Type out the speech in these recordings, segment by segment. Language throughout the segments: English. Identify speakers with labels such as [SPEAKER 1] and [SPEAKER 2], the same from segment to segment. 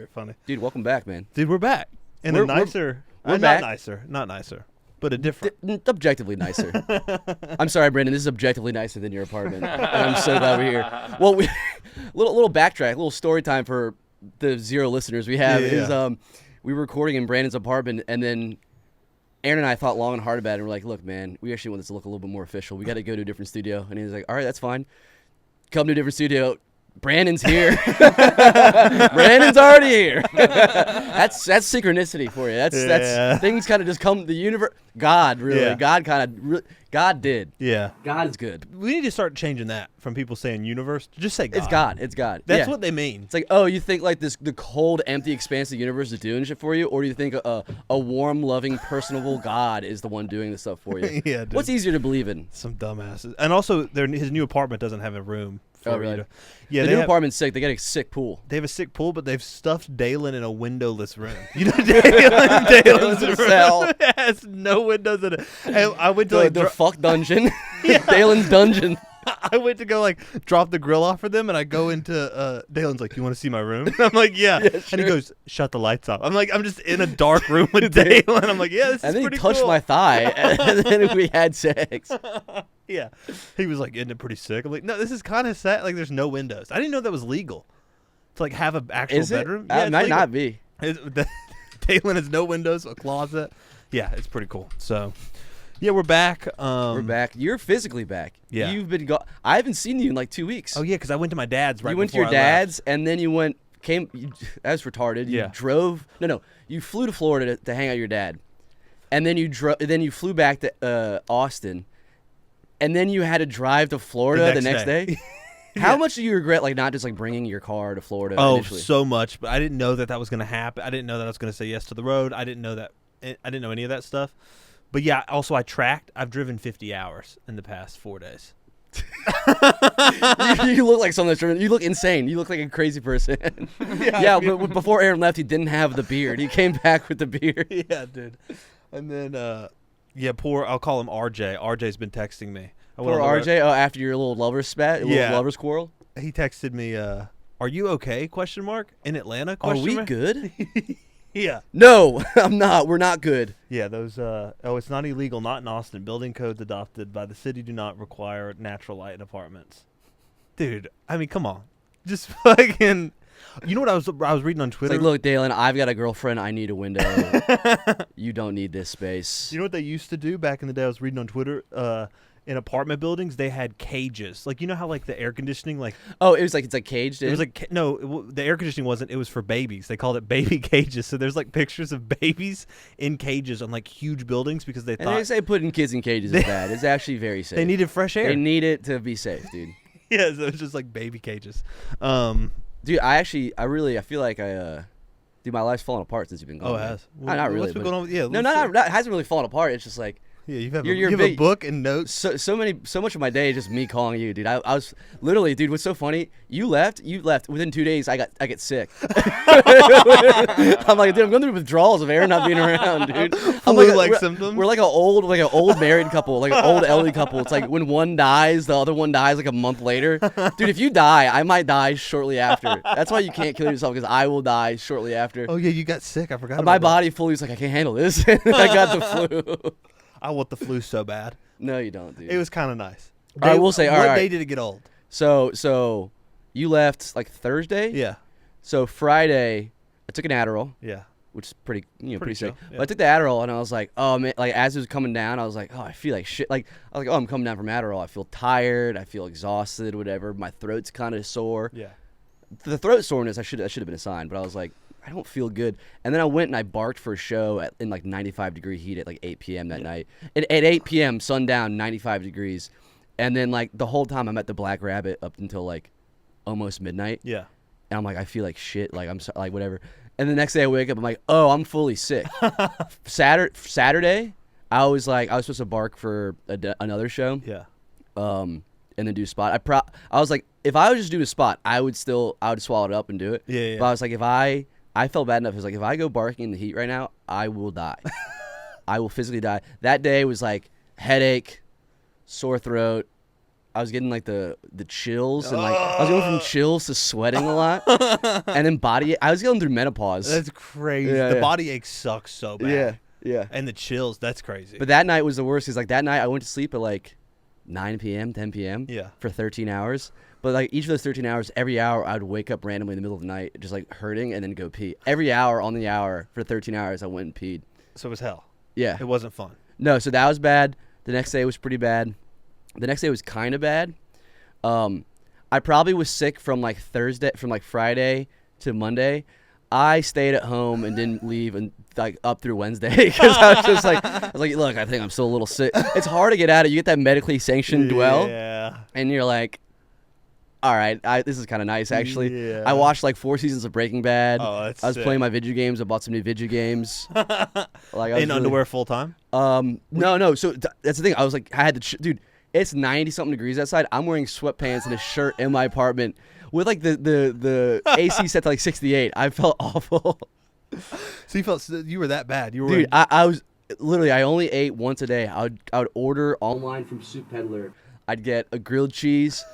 [SPEAKER 1] very funny.
[SPEAKER 2] Dude, welcome back, man.
[SPEAKER 1] Dude, we're back. And
[SPEAKER 2] We're
[SPEAKER 1] not
[SPEAKER 2] back.
[SPEAKER 1] not nicer, but a different.
[SPEAKER 2] Objectively nicer. I'm sorry, Brandon. This is objectively nicer than your apartment. And I'm so glad we're here. Well, little backtrack, little story time for the 0 listeners we have is we were recording in Brandon's apartment, and then Aaron and I thought long and hard about it. And we're like, look, man, we actually want this to look a little bit more official. We got to go to a different studio. And he was like, all right, that's fine. Come to a different studio. Brandon's here. Brandon's already here. That's synchronicity for you. That's things kind of just come. The universe, God really,
[SPEAKER 1] Yeah.
[SPEAKER 2] God did.
[SPEAKER 1] Yeah.
[SPEAKER 2] God is good.
[SPEAKER 1] We need to start changing that from people saying universe to just say God.
[SPEAKER 2] It's God. It's God.
[SPEAKER 1] That's what they mean.
[SPEAKER 2] It's like, oh, you think like the cold, empty expanse of the universe is doing shit for you, or do you think a warm, loving, personable God is the one doing the stuff for you?
[SPEAKER 1] Yeah, dude.
[SPEAKER 2] What's easier to believe in?
[SPEAKER 1] Some dumbasses. And also, his new apartment doesn't have a room.
[SPEAKER 2] Oh, really?
[SPEAKER 1] Yeah,
[SPEAKER 2] the new apartment's sick. They got a sick pool.
[SPEAKER 1] They have a sick pool, but they've stuffed Dalen in a windowless room. You know, Dalen's in a cell. It has no windows in it. And I went to
[SPEAKER 2] the fuck dungeon. Dalen's dungeon.
[SPEAKER 1] I went to go like drop the grill off for them, and I go into Dalen's like, "You want to see my room?" And I'm like, "Yeah."
[SPEAKER 2] Yeah, sure.
[SPEAKER 1] And he goes, "Shut the lights off." I'm like, "I'm just in a dark room with Dalen." I'm like, "Yeah, this is pretty cool."
[SPEAKER 2] And then he touched my thigh, and then we had sex.
[SPEAKER 1] Yeah, he was like, "Isn't it pretty sick?" I'm like, "No, this is kind of sad. Like, there's no windows. I didn't know that was legal to like have an actual bedroom."
[SPEAKER 2] Yeah, it might
[SPEAKER 1] legal.
[SPEAKER 2] not be.
[SPEAKER 1] Dalen has no windows, a closet. Yeah, it's pretty cool. So. Yeah, we're back.
[SPEAKER 2] We're back. You're physically back.
[SPEAKER 1] Yeah.
[SPEAKER 2] You've been I haven't seen you in like 2 weeks.
[SPEAKER 1] Oh, yeah, because I went to my dad's right before I left.
[SPEAKER 2] You went to your dad's, and then you that was retarded.
[SPEAKER 1] Yeah.
[SPEAKER 2] You drove. No. You flew to Florida to hang out with your dad. And then you flew back to Austin. And then you had to drive to Florida the next day. How much do you regret like not just like bringing your car to Florida initially?
[SPEAKER 1] So much. But I didn't know that was going to happen. I didn't know that I was going to say yes to the road. I didn't know any of that stuff. But yeah, also I've driven 50 hours in the past 4 days.
[SPEAKER 2] You look like someone that's driven. You look insane. You look like a crazy person. Yeah, but before Aaron left, he didn't have the beard. He came back with the beard.
[SPEAKER 1] Yeah, dude. And then, I'll call him RJ. RJ's been texting me.
[SPEAKER 2] Poor RJ, after your little lover spat, little lover's quarrel?
[SPEAKER 1] He texted me, are you okay, ? In Atlanta, ?
[SPEAKER 2] Are we good?
[SPEAKER 1] Yeah.
[SPEAKER 2] No, I'm not. We're not good.
[SPEAKER 1] Yeah, those, it's not illegal, not in Austin. Building codes adopted by the city do not require natural light in apartments. Dude, I mean, come on. Just fucking, you know what I was reading on Twitter?
[SPEAKER 2] It's like, look, Dalen, I've got a girlfriend. I need a window. You don't need this space.
[SPEAKER 1] You know what they used to do back in the day? I was reading on Twitter, in apartment buildings, they had cages. Like, you know how, like, the air conditioning, like...
[SPEAKER 2] Oh, it's like caged in?
[SPEAKER 1] It was like... No, the air conditioning wasn't. It was for babies. They called it baby cages. So there's, like, pictures of babies in cages on, like, huge buildings because they thought...
[SPEAKER 2] And they say putting kids in cages is bad. It's actually very safe.
[SPEAKER 1] They needed fresh air.
[SPEAKER 2] They need it to be safe, dude.
[SPEAKER 1] Yeah, so it's just, like, baby cages.
[SPEAKER 2] Dude, I feel like dude, my life's fallen apart since you've been gone.
[SPEAKER 1] Oh, it has?
[SPEAKER 2] Not really.
[SPEAKER 1] What's been going on? Yeah,
[SPEAKER 2] no, it hasn't really fallen apart. It's just like...
[SPEAKER 1] Yeah, you have a book and notes.
[SPEAKER 2] So much of my day is just me calling you, dude. I was literally, dude. What's so funny? You left. Within 2 days, I get sick. I'm like, dude, I'm going through withdrawals of Aaron not being around, dude.
[SPEAKER 1] Flu-like symptoms.
[SPEAKER 2] We're like an old married couple, like an old elderly couple. It's like when one dies, the other one dies like a month later. Dude, if you die, I might die shortly after. That's why you can't kill yourself, because I will die shortly after.
[SPEAKER 1] Oh yeah, you got sick. I forgot.
[SPEAKER 2] My body fully was like, I can't handle this. I got the flu.
[SPEAKER 1] I want the flu so bad.
[SPEAKER 2] No, you don't, dude.
[SPEAKER 1] It was kind of nice.
[SPEAKER 2] I will say,
[SPEAKER 1] what day did it get old?
[SPEAKER 2] So you left like Thursday?
[SPEAKER 1] Yeah.
[SPEAKER 2] So Friday, I took an Adderall.
[SPEAKER 1] Yeah.
[SPEAKER 2] Which is pretty sick.
[SPEAKER 1] Yeah.
[SPEAKER 2] But I took the Adderall and I was like, oh man, like as it was coming down, I was like, oh, I feel like shit. Like I was like, oh, I'm coming down from Adderall. I feel tired. I feel exhausted. Whatever. My throat's kind of sore.
[SPEAKER 1] Yeah.
[SPEAKER 2] The throat soreness, that should have been a sign. But I was like, I don't feel good. And then I went and I barked for a show in like 95-degree heat at like 8 p.m. that night. At 8 p.m., sundown, 95 degrees. And then like the whole time I'm at the Black Rabbit up until like almost midnight.
[SPEAKER 1] Yeah.
[SPEAKER 2] And I'm like, I feel like shit. Like I'm like whatever. And the next day I wake up, I'm like, oh, I'm fully sick. Saturday, I was supposed to bark for another show.
[SPEAKER 1] Yeah.
[SPEAKER 2] And then do a spot. I was like, if I would just do a spot, I would swallow it up and do it.
[SPEAKER 1] Yeah.
[SPEAKER 2] But I was like, I felt bad enough. It was like, if I go barking in the heat right now, I will die. I will physically die. That day was like headache, sore throat, I was getting like the chills and like I was going from chills to sweating a lot, and then I was going through menopause.
[SPEAKER 1] That's crazy.
[SPEAKER 2] Yeah,
[SPEAKER 1] the
[SPEAKER 2] yeah.
[SPEAKER 1] body ache sucks so bad.
[SPEAKER 2] Yeah.
[SPEAKER 1] And the chills, that's crazy.
[SPEAKER 2] But that night was the worst. Cause like that night I went to sleep at like 9 p.m., 10 p.m.
[SPEAKER 1] Yeah.
[SPEAKER 2] for 13 hours. But like each of those 13 hours, every hour I would wake up randomly in the middle of the night, just like hurting, and then go pee. Every hour on the hour for 13 hours, I went and peed.
[SPEAKER 1] So it was hell.
[SPEAKER 2] Yeah.
[SPEAKER 1] It wasn't fun.
[SPEAKER 2] No, so that was bad. The next day was pretty bad. The next day was kind of bad. I probably was sick from like Friday to Monday. I stayed at home and didn't leave and like up through Wednesday because I was just like, look, I think I'm still a little sick. It's hard to get out of. You get that medically sanctioned dwell, and you're like, all right, this is kind of nice actually.
[SPEAKER 1] Yeah.
[SPEAKER 2] I watched like 4 seasons of Breaking Bad.
[SPEAKER 1] Oh, that's
[SPEAKER 2] I was
[SPEAKER 1] sick.
[SPEAKER 2] playing my video games. I bought some new video games. Like I was
[SPEAKER 1] In underwear full time?
[SPEAKER 2] No. So that's the thing. I was like, I had to, dude. It's 90-something degrees outside. I'm wearing sweatpants and a shirt in my apartment with like the AC set to like 68. I felt awful.
[SPEAKER 1] So you were that bad? You were
[SPEAKER 2] Dude, I was literally. I only ate once a day. I would order online from Soup Peddler. I'd get a grilled cheese,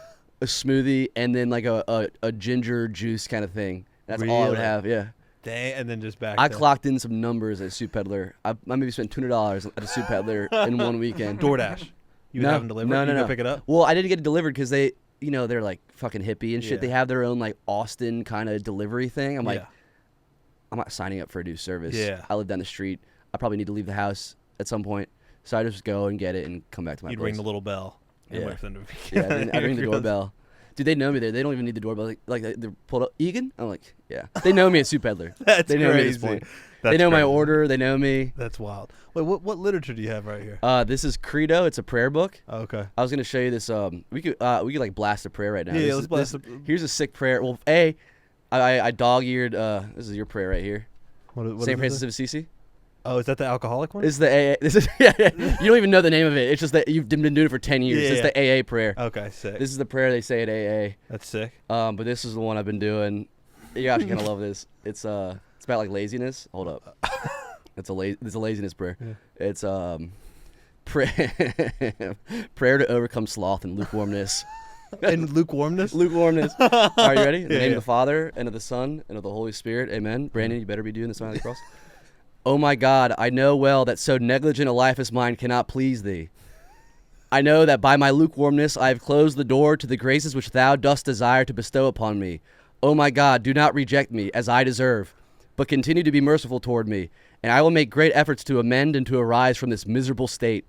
[SPEAKER 2] a smoothie, and then like a ginger juice kind of thing. That's all I would
[SPEAKER 1] Really?
[SPEAKER 2] have. Yeah.
[SPEAKER 1] Dang, and then just back.
[SPEAKER 2] I clocked in some numbers at Soup Peddler. I maybe spent $200 at a Soup Peddler in one weekend.
[SPEAKER 1] DoorDash. You would have them delivered?
[SPEAKER 2] No.
[SPEAKER 1] You go pick it up?
[SPEAKER 2] Well, I didn't get it delivered because they, they're like fucking hippie and shit.
[SPEAKER 1] Yeah.
[SPEAKER 2] They have their own like Austin kind of delivery thing. I'm like,
[SPEAKER 1] Yeah.
[SPEAKER 2] I'm not signing up for a new service.
[SPEAKER 1] Yeah.
[SPEAKER 2] I live down the street. I probably need to leave the house at some point. So I just go and get it and come back to my
[SPEAKER 1] You'd
[SPEAKER 2] place.
[SPEAKER 1] ring the little bell. And
[SPEAKER 2] Yeah.
[SPEAKER 1] wait for them to
[SPEAKER 2] Yeah, I ring the doorbell. Dude, they know me there. They don't even need the doorbell. Like they're pulled up. Egan? I'm like, yeah. They know me at Soup Peddler.
[SPEAKER 1] That's
[SPEAKER 2] they know
[SPEAKER 1] crazy.
[SPEAKER 2] me at this point.
[SPEAKER 1] That's
[SPEAKER 2] they know my
[SPEAKER 1] crazy.
[SPEAKER 2] order. They know me.
[SPEAKER 1] That's wild. Wait, what literature do you have right here?
[SPEAKER 2] This is Credo. It's a prayer book.
[SPEAKER 1] Oh, okay.
[SPEAKER 2] I was gonna show you this. We could like blast a prayer right now.
[SPEAKER 1] Yeah, let's blast.
[SPEAKER 2] Here's a sick prayer. Well, I dog-eared. This is your prayer right here.
[SPEAKER 1] What
[SPEAKER 2] St.
[SPEAKER 1] is
[SPEAKER 2] Francis
[SPEAKER 1] it?
[SPEAKER 2] of Assisi.
[SPEAKER 1] Oh, is that the alcoholic one?
[SPEAKER 2] This is the AA. This is yeah. You don't even know the name of it. It's just that you've been doing it for 10 years.
[SPEAKER 1] Yeah,
[SPEAKER 2] It's the AA prayer.
[SPEAKER 1] Okay, sick.
[SPEAKER 2] This is the prayer they say at AA.
[SPEAKER 1] That's sick.
[SPEAKER 2] But this is the one I've been doing. You're actually gonna love this. It's about like laziness. Hold up. It's a laziness prayer.
[SPEAKER 1] Yeah.
[SPEAKER 2] It's prayer to overcome sloth and lukewarmness.
[SPEAKER 1] And lukewarmness?
[SPEAKER 2] Lukewarmness. Are you ready? In the
[SPEAKER 1] Yeah,
[SPEAKER 2] name
[SPEAKER 1] yeah.
[SPEAKER 2] of the Father, and of the Son, and of the Holy Spirit. Amen. Brandon, you better be doing the sign of the cross. Oh my God, I know well that so negligent a life as mine cannot please thee. I know that by my lukewarmness I have closed the door to the graces which thou dost desire to bestow upon me. Oh my God, do not reject me as I deserve, but continue to be merciful toward me, and I will make great efforts to amend and to arise from this miserable state.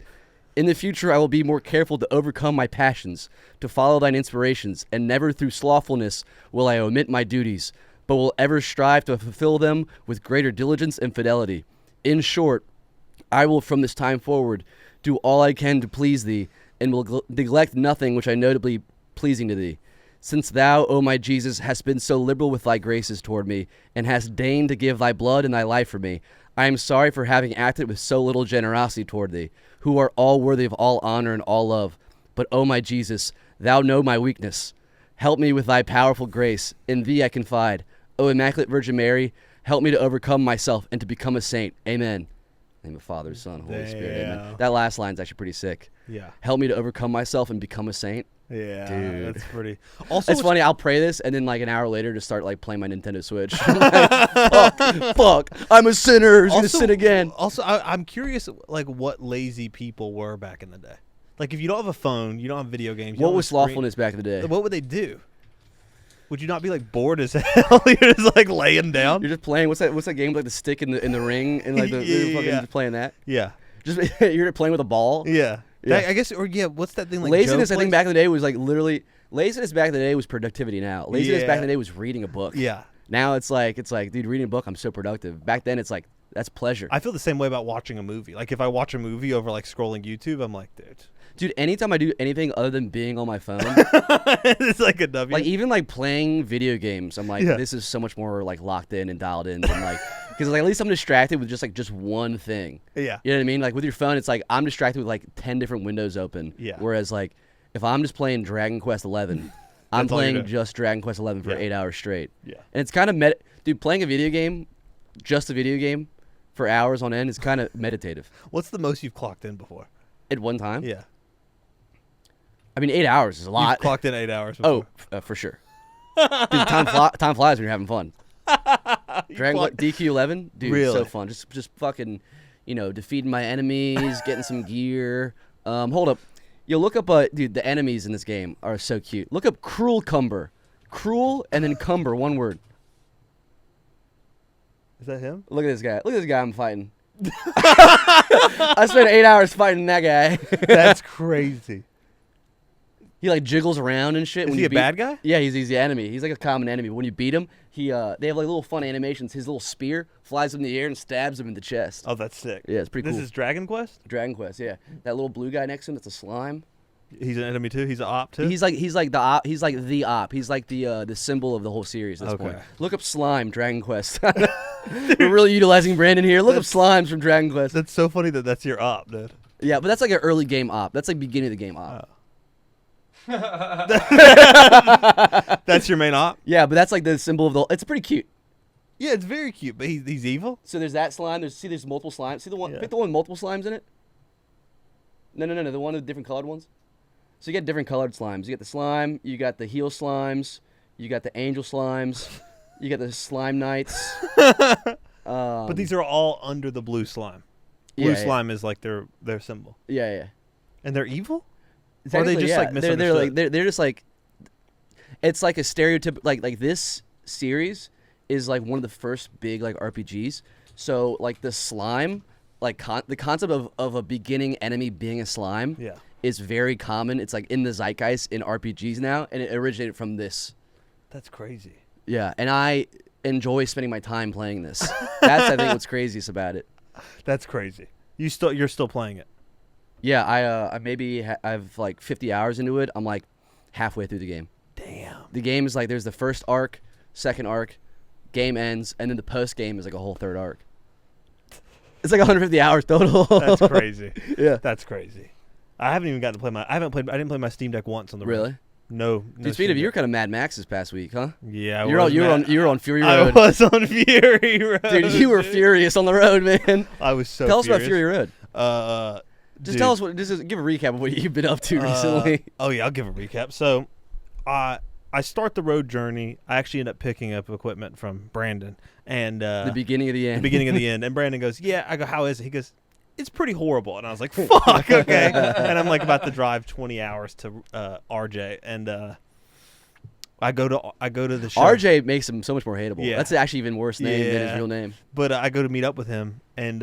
[SPEAKER 2] In the future I will be more careful to overcome my passions, to follow thine inspirations, and never through slothfulness will I omit my duties, but will ever strive to fulfill them with greater diligence and fidelity. In short, I will from this time forward do all I can to please thee, and will neglect nothing which I know to be pleasing to thee. Since thou, O my Jesus, hast been so liberal with thy graces toward me, and hast deigned to give thy blood and thy life for me, I am sorry for having acted with so little generosity toward thee, who art all worthy of all honor and all love. But, O my Jesus, thou know my weakness. Help me with thy powerful grace. In thee I confide. O Immaculate Virgin Mary, help me to overcome myself and to become a saint. Amen. In the name of Father, Son, Holy Spirit. Amen.
[SPEAKER 1] Damn.
[SPEAKER 2] That last line's actually pretty sick.
[SPEAKER 1] Yeah.
[SPEAKER 2] Help me to overcome myself and become a saint.
[SPEAKER 1] Yeah.
[SPEAKER 2] Dude.
[SPEAKER 1] That's pretty. Also,
[SPEAKER 2] It's funny. I'll pray this, and then like an hour later, just start like playing my Nintendo Switch. fuck! I'm a sinner. Who's gonna sin again?
[SPEAKER 1] Also, I'm curious, like, what lazy people were back in the day. Like, if you don't have a phone, you don't have video games. you
[SPEAKER 2] What
[SPEAKER 1] don't have
[SPEAKER 2] was
[SPEAKER 1] a screen,
[SPEAKER 2] slothfulness back in the day?
[SPEAKER 1] What would they do? Would you not be like bored as hell? You're just like laying down.
[SPEAKER 2] You're just playing. What's that game with like the stick in the ring and like the fucking
[SPEAKER 1] Yeah.
[SPEAKER 2] just playing that?
[SPEAKER 1] Yeah.
[SPEAKER 2] Just you're playing with a ball.
[SPEAKER 1] Yeah.
[SPEAKER 2] Yeah.
[SPEAKER 1] I guess, or yeah. What's that thing like?
[SPEAKER 2] Laziness,
[SPEAKER 1] Joe
[SPEAKER 2] I think,
[SPEAKER 1] plays?
[SPEAKER 2] back in the day was like literally laziness. Back in the day was productivity. Now laziness back in
[SPEAKER 1] Yeah.
[SPEAKER 2] the day was reading a book.
[SPEAKER 1] Yeah.
[SPEAKER 2] Now it's like dude, reading a book, I'm so productive. Back then it's like that's pleasure.
[SPEAKER 1] I feel the same way about watching a movie. Like, if I watch a movie over like scrolling YouTube, I'm like,
[SPEAKER 2] Dude, anytime I do anything other than being on my phone,
[SPEAKER 1] it's like a W.
[SPEAKER 2] like even like playing video games, I'm like,
[SPEAKER 1] Yeah.
[SPEAKER 2] this is so much more like locked in and dialed in than like because like at least I'm distracted with just one thing.
[SPEAKER 1] Yeah.
[SPEAKER 2] You know what I mean? Like with your phone, it's like I'm distracted with like 10 different windows open.
[SPEAKER 1] Yeah.
[SPEAKER 2] Whereas like if I'm just playing Dragon Quest 11, I'm
[SPEAKER 1] That's all you're
[SPEAKER 2] playing
[SPEAKER 1] doing.
[SPEAKER 2] just Dragon Quest 11 for
[SPEAKER 1] Yeah.
[SPEAKER 2] 8 hours straight.
[SPEAKER 1] Yeah.
[SPEAKER 2] And it's kind of dude, playing a video game, just a video game, for hours on end is kind of meditative.
[SPEAKER 1] What's the most you've clocked in before?
[SPEAKER 2] At one time,
[SPEAKER 1] Yeah.
[SPEAKER 2] I mean, 8 hours is a
[SPEAKER 1] You've
[SPEAKER 2] lot.
[SPEAKER 1] clocked in 8 hours before.
[SPEAKER 2] For sure. Dude, time flies when you're having fun. DQ11, dude,
[SPEAKER 1] Really?
[SPEAKER 2] so fun. Just fucking, defeating my enemies, getting some gear. Hold up. Yo, look up, dude, the enemies in this game are so cute. Look up Cruel Cumber. Cruel and then Cumber, one word.
[SPEAKER 1] Is that him?
[SPEAKER 2] Look at this guy. Look at this guy I'm fighting. I spent 8 hours fighting that guy.
[SPEAKER 1] That's crazy.
[SPEAKER 2] He like jiggles around and shit.
[SPEAKER 1] Is he a bad guy?
[SPEAKER 2] Yeah, he's the enemy. He's like a common enemy. When you beat him, they have like little fun animations. His little spear flies in the air and stabs him in the chest.
[SPEAKER 1] Oh, that's sick.
[SPEAKER 2] Yeah, it's pretty cool.
[SPEAKER 1] This is Dragon Quest?
[SPEAKER 2] Dragon Quest, yeah. That little blue guy next to him, that's a slime.
[SPEAKER 1] He's an enemy too? He's an op too?
[SPEAKER 2] He's like the op. He's like the op. He's like the symbol of the whole series at this point. Look up slime, Dragon Quest. We're really utilizing Brandon here. Look up slimes from Dragon Quest.
[SPEAKER 1] That's so funny that that's your op, dude.
[SPEAKER 2] Yeah, but that's like an early game op. That's like beginning of the game op.
[SPEAKER 1] Oh. That's your main op?
[SPEAKER 2] Yeah, but that's like the symbol of the. It's pretty cute.
[SPEAKER 1] Yeah, it's very cute, but he's evil.
[SPEAKER 2] So there's that slime. There's multiple slimes. See the one?
[SPEAKER 1] Yeah.
[SPEAKER 2] Pick the one with multiple slimes in it. No. The one with the different colored ones. So you get different colored slimes. You get the slime. You got the heel slimes. You got the angel slimes. You got the slime knights.
[SPEAKER 1] But these are all under the blue slime. Blue slime is like their symbol.
[SPEAKER 2] Yeah.
[SPEAKER 1] And they're evil? Or are they just like misunderstood?
[SPEAKER 2] They're just like, it's like a stereotype. Like this series is like one of the first big like RPGs. So like the slime, like the concept of a beginning enemy being a slime, is very common. It's like in the zeitgeist in RPGs now, and it originated from this.
[SPEAKER 1] That's crazy.
[SPEAKER 2] Yeah, and I enjoy spending my time playing this. That's I think what's craziest about it.
[SPEAKER 1] That's crazy. You're still playing it.
[SPEAKER 2] Yeah, I've like 50 hours into it. I'm like halfway through the game.
[SPEAKER 1] Damn.
[SPEAKER 2] The game is like there's the first arc, second arc, game ends, and then the post game is like a whole third arc. It's like 150 hours total.
[SPEAKER 1] That's crazy.
[SPEAKER 2] Yeah,
[SPEAKER 1] that's crazy. I haven't even gotten to play I didn't play my Steam Deck once on the road.
[SPEAKER 2] Really?
[SPEAKER 1] No.
[SPEAKER 2] Dude, speaking of, you were kind of Mad Max this past week, huh?
[SPEAKER 1] Yeah,
[SPEAKER 2] you were on Fury Road.
[SPEAKER 1] I was on Fury Road.
[SPEAKER 2] Dude, you were furious on the road, man.
[SPEAKER 1] I was so.
[SPEAKER 2] Tell us about Fury Road.
[SPEAKER 1] Oh yeah, I'll give a recap. So, I start the road journey. I actually end up picking up equipment from Brandon, and
[SPEAKER 2] the beginning of the end.
[SPEAKER 1] The beginning of the end. And Brandon goes, "Yeah." I go, "How is it?" He goes, "It's pretty horrible." And I was like, "Fuck, okay." And I'm like about to drive 20 hours to RJ, and I go to the show.
[SPEAKER 2] RJ makes him so much more hateable.
[SPEAKER 1] Yeah.
[SPEAKER 2] That's actually even worse name than his real name.
[SPEAKER 1] But I go to meet up with him, and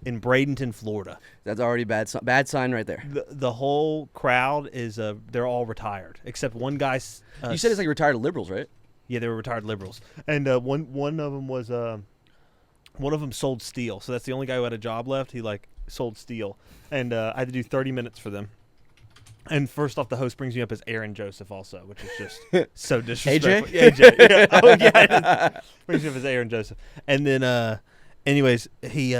[SPEAKER 1] in Bradenton, Florida.
[SPEAKER 2] That's already bad sign right there.
[SPEAKER 1] The whole crowd is they're all retired except one guy.
[SPEAKER 2] You said it's like retired liberals, right?
[SPEAKER 1] Yeah, they were retired liberals, and one of them was one of them sold steel. So that's the only guy who had a job left. He like sold steel, and I had to do 30 minutes for them. And first off, the host brings me up as Aaron Joseph also, which is just so disrespectful.
[SPEAKER 2] AJ?
[SPEAKER 1] Yeah. Oh yeah, brings me up as Aaron Joseph, and then anyways, he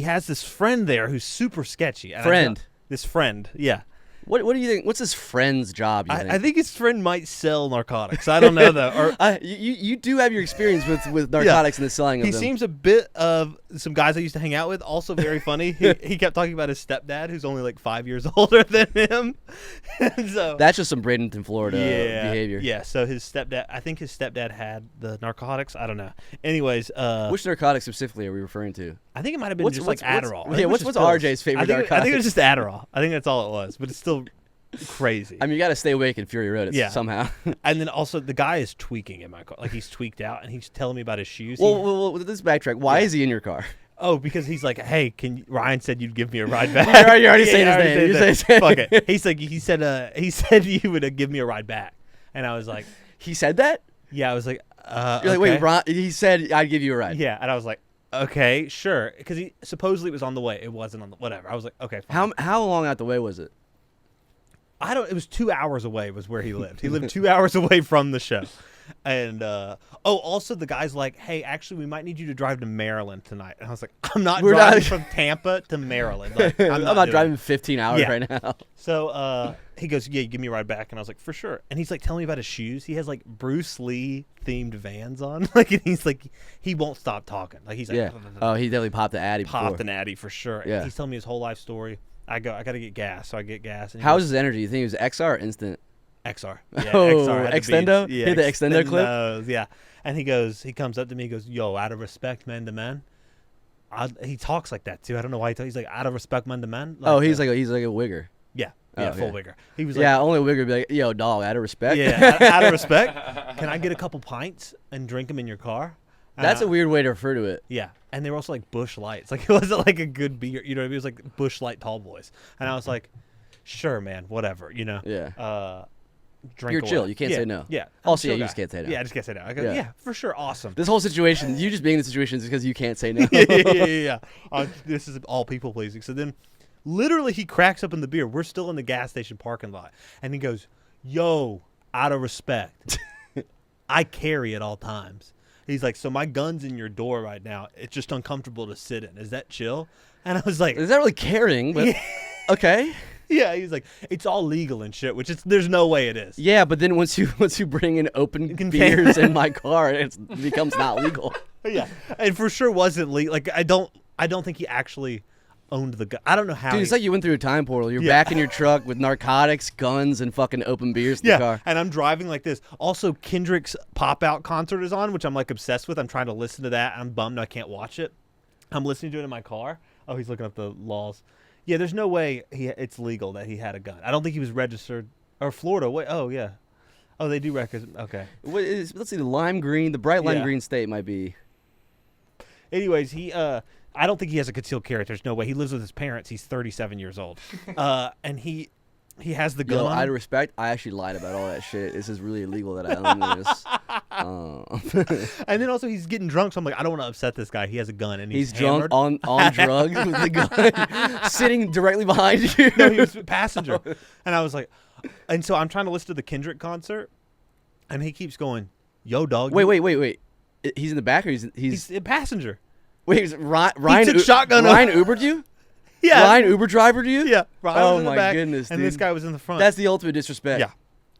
[SPEAKER 1] has this friend there who's super sketchy. This friend, yeah.
[SPEAKER 2] What do you think? What's his friend's job?
[SPEAKER 1] I think his friend might sell narcotics. I don't know though. Or
[SPEAKER 2] you do have your experience with narcotics and the selling of them.
[SPEAKER 1] He seems a bit of some guys I used to hang out with. Also very funny. He kept talking about his stepdad, who's only like 5 years older than him. So
[SPEAKER 2] that's just some Bradenton, Florida behavior.
[SPEAKER 1] Yeah. So his stepdad, I think his stepdad had the narcotics. I don't know. Anyways,
[SPEAKER 2] which narcotics specifically are we referring to?
[SPEAKER 1] I think it might have been Adderall.
[SPEAKER 2] What's RJ's favorite narcotic?
[SPEAKER 1] I think it was just Adderall. I think that's all it was. But it's still crazy.
[SPEAKER 2] I mean, you got to stay awake in Fury Road somehow.
[SPEAKER 1] And then also the guy is tweaking in my car. Like he's tweaked out, and he's telling me about his shoes.
[SPEAKER 2] Well, let's backtrack. Why is he in your car?
[SPEAKER 1] Oh, because he's like, hey, Ryan said you'd give me a ride back.
[SPEAKER 2] You're already saying his name.
[SPEAKER 1] Fuck it. He said you would give me a ride back, and I was like,
[SPEAKER 2] he said that?
[SPEAKER 1] Yeah, I was like,
[SPEAKER 2] You're like, wait, Ron, he said I'd give you a ride.
[SPEAKER 1] Yeah, and I was like, okay, sure, because he supposedly was on the way. It wasn't on the whatever. I was like, okay, fine.
[SPEAKER 2] How long out the way was it?
[SPEAKER 1] It was 2 hours away was where he lived. He lived 2 hours away from the show. And also the guy's like, hey, actually we might need you to drive to Maryland tonight. And I was like, I'm not driving from Tampa to Maryland. Like, I'm not driving
[SPEAKER 2] 15 hours right now.
[SPEAKER 1] So he goes, yeah, give me a ride back. And I was like, for sure. And he's like telling me about his shoes. He has like Bruce Lee themed Vans on. Like, and he's like, he won't stop talking. Like he's like,
[SPEAKER 2] yeah. Oh, he definitely popped the Addy.
[SPEAKER 1] Popped an Addy for sure.
[SPEAKER 2] Yeah.
[SPEAKER 1] And he's telling me his whole life story. I got to get gas, so I get gas. And he
[SPEAKER 2] How's
[SPEAKER 1] goes,
[SPEAKER 2] his energy? You think it was XR or instant?
[SPEAKER 1] XR? Yeah,
[SPEAKER 2] Oh,
[SPEAKER 1] XR. had the
[SPEAKER 2] extendo?
[SPEAKER 1] beats. Yeah,
[SPEAKER 2] Hit the extendo clip?
[SPEAKER 1] extendos, yeah. And he comes up to me, he goes, "Yo, out of respect, man to man." He talks like that too. I don't know why he's like, "Out of respect, man to man." Like,
[SPEAKER 2] He's like a wigger.
[SPEAKER 1] yeah,
[SPEAKER 2] Oh,
[SPEAKER 1] full
[SPEAKER 2] yeah.
[SPEAKER 1] wigger. He was like,
[SPEAKER 2] Yeah, only a wigger would be like, yo, dog, out of respect.
[SPEAKER 1] yeah, out of respect, can I get a couple pints and drink them in your car? And
[SPEAKER 2] That's a weird way to refer to it.
[SPEAKER 1] Yeah, and they were also like Bush Lights. Like, it wasn't like a good beer. You know what I mean? It was like Bush Light Tall Boys. And I was like, sure, man, whatever. You know?
[SPEAKER 2] Yeah.
[SPEAKER 1] Drink
[SPEAKER 2] You're
[SPEAKER 1] away.
[SPEAKER 2] chill. You can't
[SPEAKER 1] Yeah,
[SPEAKER 2] say no.
[SPEAKER 1] Yeah.
[SPEAKER 2] Also,
[SPEAKER 1] I'm a
[SPEAKER 2] yeah, you
[SPEAKER 1] chill
[SPEAKER 2] just
[SPEAKER 1] guy.
[SPEAKER 2] can't say no.
[SPEAKER 1] Yeah, I just can't say no. I go,
[SPEAKER 2] Yeah.
[SPEAKER 1] yeah, for sure, awesome.
[SPEAKER 2] This whole situation, you just being in the situation is because you can't say no.
[SPEAKER 1] yeah. This is all people pleasing. So then, literally, he cracks up in the beer. We're still in the gas station parking lot, and he goes, "Yo, out of respect, I carry at all times." He's like, "So my gun's in your door right now. It's just uncomfortable to sit in. Is that chill?" And I was like,
[SPEAKER 2] Is that really caring? But okay.
[SPEAKER 1] "Yeah." He's like, "It's all legal and shit," which there's no way it is.
[SPEAKER 2] Yeah, but then once you bring in open
[SPEAKER 1] Contain-
[SPEAKER 2] beers in my car, it becomes not legal.
[SPEAKER 1] Yeah, and for sure wasn't legal. Like I don't think he actually owned the gun. I don't know how.
[SPEAKER 2] Dude, it's like you went through a time portal. You're
[SPEAKER 1] Yeah.
[SPEAKER 2] back in your truck with narcotics, guns, and fucking open beers in
[SPEAKER 1] yeah,
[SPEAKER 2] the car.
[SPEAKER 1] and I'm driving like this. Also, Kendrick's Pop Out concert is on, which I'm like obsessed with. I'm trying to listen to that. I'm bummed I can't watch it. I'm listening to it in my car. Oh, he's looking up the laws. Yeah, there's no way it's legal that he had a gun. I don't think he was registered. Or Florida. Wait, oh, yeah. Oh, they do records. Okay.
[SPEAKER 2] Let's see, the lime green, the bright lime
[SPEAKER 1] Yeah.
[SPEAKER 2] green state might be.
[SPEAKER 1] Anyways, I don't think he has a concealed carry. There's no way. He lives with his parents. He's 37 years old. And he has the gun
[SPEAKER 2] Yo,
[SPEAKER 1] on
[SPEAKER 2] out
[SPEAKER 1] him.
[SPEAKER 2] of respect, I actually lied about all that shit. This is really illegal that I own this.
[SPEAKER 1] And then also he's getting drunk, so I'm like, I don't want to upset this guy. He has a gun, and
[SPEAKER 2] He's
[SPEAKER 1] hammered.
[SPEAKER 2] drunk on drugs with the gun sitting directly behind you.
[SPEAKER 1] No, he was a passenger. And I was like, and so I'm trying to listen to the Kendrick concert, and he keeps going, "Yo, dog."
[SPEAKER 2] Wait. He's in the back, or
[SPEAKER 1] He's a passenger.
[SPEAKER 2] Wait, Ryan
[SPEAKER 1] took shotgun
[SPEAKER 2] Ryan Ubered you?
[SPEAKER 1] Yeah.
[SPEAKER 2] Ryan Uber driver to you?
[SPEAKER 1] Yeah. Ryan was
[SPEAKER 2] Oh
[SPEAKER 1] in the
[SPEAKER 2] my
[SPEAKER 1] back,
[SPEAKER 2] goodness,
[SPEAKER 1] and this
[SPEAKER 2] dude.
[SPEAKER 1] guy was in the front.
[SPEAKER 2] That's the ultimate disrespect.
[SPEAKER 1] Yeah.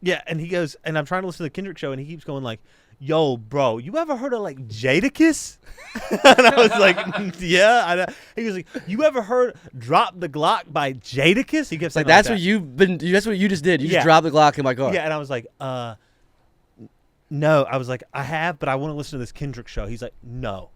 [SPEAKER 1] Yeah, and he goes, and I'm trying to listen to the Kendrick show, and he keeps going like, "Yo, bro, you ever heard of like Jadakiss?" And I was like, "Yeah." He was like, "You ever heard Drop the Glock by Jadakiss?" He kept saying
[SPEAKER 2] Like that's
[SPEAKER 1] that.
[SPEAKER 2] what you've been. That's what you just did. You
[SPEAKER 1] Yeah.
[SPEAKER 2] just dropped the Glock in my car.
[SPEAKER 1] Yeah, and I was like, no. I was like, I have, but I want to listen to this Kendrick show. He's like, no,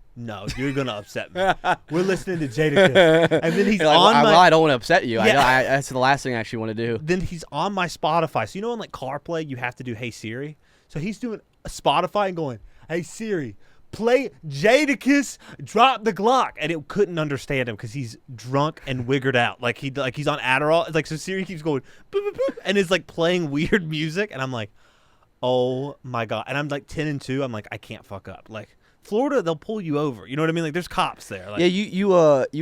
[SPEAKER 1] you're gonna upset me. We're listening to Jadakiss, and then he's
[SPEAKER 2] You're like,
[SPEAKER 1] on
[SPEAKER 2] well,
[SPEAKER 1] my.
[SPEAKER 2] I don't want to upset you.
[SPEAKER 1] Yeah.
[SPEAKER 2] That's the last thing I actually want to do.
[SPEAKER 1] Then he's on my Spotify. So you know, in like CarPlay, you have to do Hey Siri. So he's doing a Spotify and going, "Hey Siri, play Jadakiss, Drop the Glock," and it couldn't understand him because he's drunk and wiggered out, like he's on Adderall. It's like, so Siri keeps going boop, boop, boop, and it's like playing weird music, and I'm like, oh my god, and I'm like 10-2. I'm like, I can't fuck up. Like Florida, they'll pull you over. You know what I mean? Like there's cops there. Like,
[SPEAKER 2] Yeah, you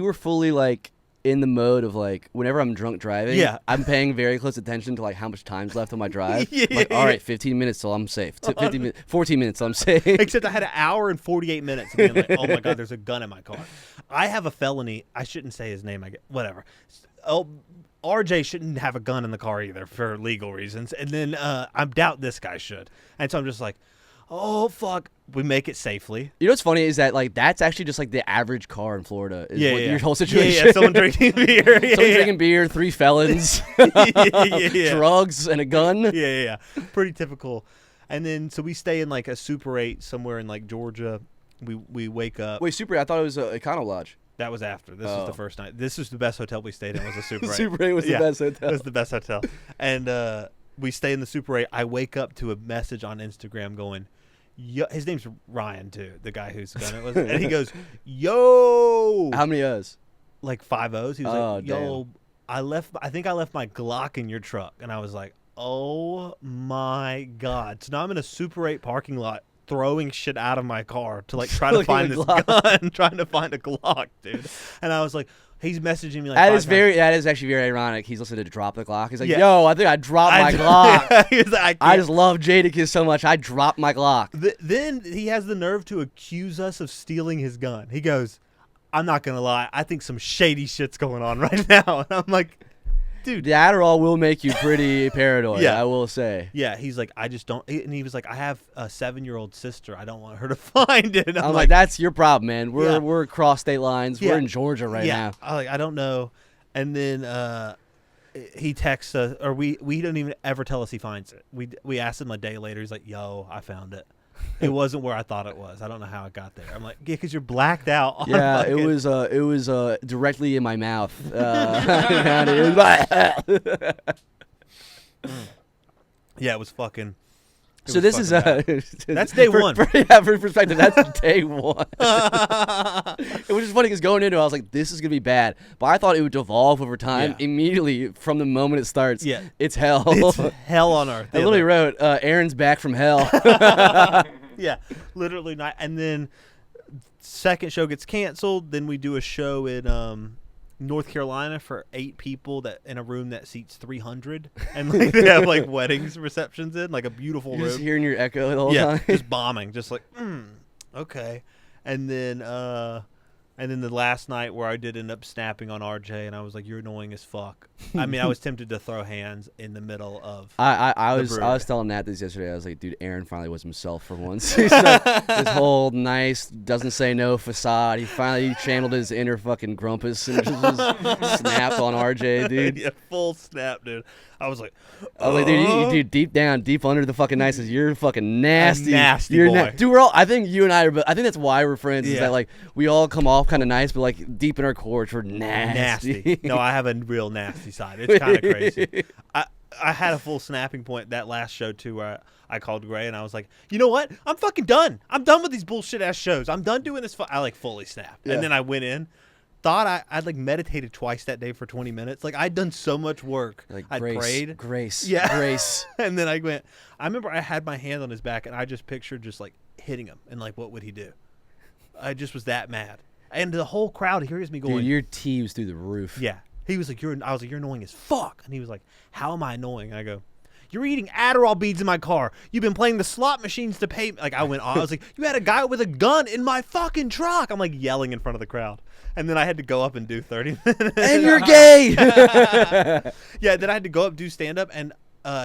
[SPEAKER 2] were fully like in the mode of like whenever I'm drunk driving.
[SPEAKER 1] Yeah.
[SPEAKER 2] I'm paying very close attention to like how much time's left on my drive.
[SPEAKER 1] Yeah,
[SPEAKER 2] Like,
[SPEAKER 1] yeah,
[SPEAKER 2] all
[SPEAKER 1] yeah.
[SPEAKER 2] right, 15 minutes till I'm safe. 14 minutes till I'm safe.
[SPEAKER 1] Except I had an hour and 48 minutes of being like, oh my god, there's a gun in my car. I have a felony. I shouldn't say his name. I get whatever. Oh, RJ shouldn't have a gun in the car either for legal reasons. And then I doubt this guy should. And so I'm just like, oh fuck. We make it safely.
[SPEAKER 2] You know what's funny is that like that's actually just like the average car in Florida. Is what your whole
[SPEAKER 1] Yeah,
[SPEAKER 2] situation.
[SPEAKER 1] yeah. Someone drinking beer. Yeah,
[SPEAKER 2] Someone
[SPEAKER 1] yeah.
[SPEAKER 2] drinking beer, 3 felons,
[SPEAKER 1] yeah.
[SPEAKER 2] drugs, and a gun.
[SPEAKER 1] Yeah. Pretty typical. And then so we stay in like a Super 8 somewhere in like Georgia. We wake up.
[SPEAKER 2] Wait, Super 8, I thought it was a Econo Lodge.
[SPEAKER 1] That was after. This was the first night. This was the best hotel we stayed in. Was a Super 8.
[SPEAKER 2] Super 8 was
[SPEAKER 1] Yeah,
[SPEAKER 2] the best hotel.
[SPEAKER 1] It was the best hotel. And we stay in the Super 8. I wake up to a message on Instagram going, yo, his name's Ryan too, the guy whose gun it was, and he goes, "Yo,
[SPEAKER 2] How many O's?
[SPEAKER 1] like 5 O's." He was
[SPEAKER 2] Oh,
[SPEAKER 1] like, "Yo, I think I left my Glock in your truck," and I was like, "Oh my god!" So now I'm in a Super 8 parking lot throwing shit out of my car to like try to
[SPEAKER 2] Looking
[SPEAKER 1] find
[SPEAKER 2] at
[SPEAKER 1] this
[SPEAKER 2] Glock.
[SPEAKER 1] gun, trying to find a Glock, dude. And I was like, he's messaging me like,
[SPEAKER 2] That
[SPEAKER 1] 5
[SPEAKER 2] is
[SPEAKER 1] times.
[SPEAKER 2] that is actually very ironic. He's listening to Drop the Glock. He's like,
[SPEAKER 1] Yeah.
[SPEAKER 2] yo, I think I dropped my Glock.
[SPEAKER 1] He was like,
[SPEAKER 2] I just love Jadakiss so much. I dropped my Glock.
[SPEAKER 1] Then he has the nerve to accuse us of stealing his gun. He goes, "I'm not gonna lie, I think some shady shit's going on right now." And I'm like, dude.
[SPEAKER 2] The Adderall will make you pretty paranoid,
[SPEAKER 1] Yeah.
[SPEAKER 2] I will say.
[SPEAKER 1] Yeah, he's like, I just don't. And he was like, I have a 7-year-old sister. I don't want her to find it. And
[SPEAKER 2] I'm like, that's your problem, man.
[SPEAKER 1] Yeah.
[SPEAKER 2] We're across state lines.
[SPEAKER 1] Yeah.
[SPEAKER 2] We're in Georgia right now.
[SPEAKER 1] I don't know. And then he texts us, or we don't even ever tell us he finds it. We asked him a day later. He's like, "Yo, I found it. It wasn't where I thought it was. I don't know how it got there." I'm like, "Yeah, because you're blacked out." On
[SPEAKER 2] Yeah,
[SPEAKER 1] fucking-
[SPEAKER 2] it was directly in my mouth.
[SPEAKER 1] Yeah, it was fucking. it
[SPEAKER 2] So
[SPEAKER 1] was
[SPEAKER 2] this is
[SPEAKER 1] fucking bad. That's day one.
[SPEAKER 2] For perspective, that's day one. It was just funny because going into it, I was like, "This is gonna be bad," but I thought it would devolve over time.
[SPEAKER 1] Yeah.
[SPEAKER 2] Immediately from the moment it starts.
[SPEAKER 1] Yeah.
[SPEAKER 2] It's hell.
[SPEAKER 1] It's hell on earth.
[SPEAKER 2] I literally wrote, "Aaron's back from hell."
[SPEAKER 1] Yeah, literally not. And then second show gets canceled. Then we do a show in North Carolina for 8 people that in a room that seats 300, and like they have like weddings receptions in like a beautiful
[SPEAKER 2] You're
[SPEAKER 1] room.
[SPEAKER 2] just hearing your echo the whole
[SPEAKER 1] Yeah,
[SPEAKER 2] time.
[SPEAKER 1] just bombing, just like okay. And then the last night where I did end up snapping on RJ, and I was like, "You're annoying as fuck." I mean, I was tempted to throw hands in the middle of.
[SPEAKER 2] I
[SPEAKER 1] the brewery.
[SPEAKER 2] was telling Nat this yesterday. I was like, dude, Aaron finally was himself for once. He's like, this whole nice, doesn't say no facade. He finally channeled his inner fucking grumpus and just snapped on RJ, dude.
[SPEAKER 1] Yeah, full snap, dude. I was like,
[SPEAKER 2] I was like, dude, deep down, deep under the fucking niceness, you're fucking nasty.
[SPEAKER 1] nasty
[SPEAKER 2] you're
[SPEAKER 1] boy.
[SPEAKER 2] Dude, we're all. I think you and I are. But I think that's why we're friends. Is
[SPEAKER 1] Yeah.
[SPEAKER 2] that like we all come off kind of nice, but like deep in our core, we're nasty.
[SPEAKER 1] nasty. No, I have a real nasty side. It's kind of crazy. I had a full snapping point that last show too, where I called Gray and I was like, "You know what? I'm fucking done. I'm done with these bullshit ass shows. I'm done doing this." I like fully snapped,
[SPEAKER 2] Yeah.
[SPEAKER 1] and then I went in. Thought I'd like meditated twice that day for 20 minutes. Like I'd done so much work.
[SPEAKER 2] Like
[SPEAKER 1] I'd
[SPEAKER 2] grace,
[SPEAKER 1] prayed.
[SPEAKER 2] grace,
[SPEAKER 1] Yeah.
[SPEAKER 2] grace.
[SPEAKER 1] And then I went. I remember I had my hand on his back and I just pictured just like hitting him and like what would he do? I just was that mad. And the whole crowd hears me going.
[SPEAKER 2] Dude, your T was through the roof.
[SPEAKER 1] Yeah. He was like, I was like, "You're annoying as fuck." And he was like, "How am I annoying?" And I go, "You're eating Adderall beads in my car. You've been playing the slot machines to pay." Like I went on. I was like, "You had a guy with a gun in my fucking truck." I'm like yelling in front of the crowd. And then I had to go up and do 30 minutes.
[SPEAKER 2] And you're gay.
[SPEAKER 1] Yeah, then I had to go up, do stand up, and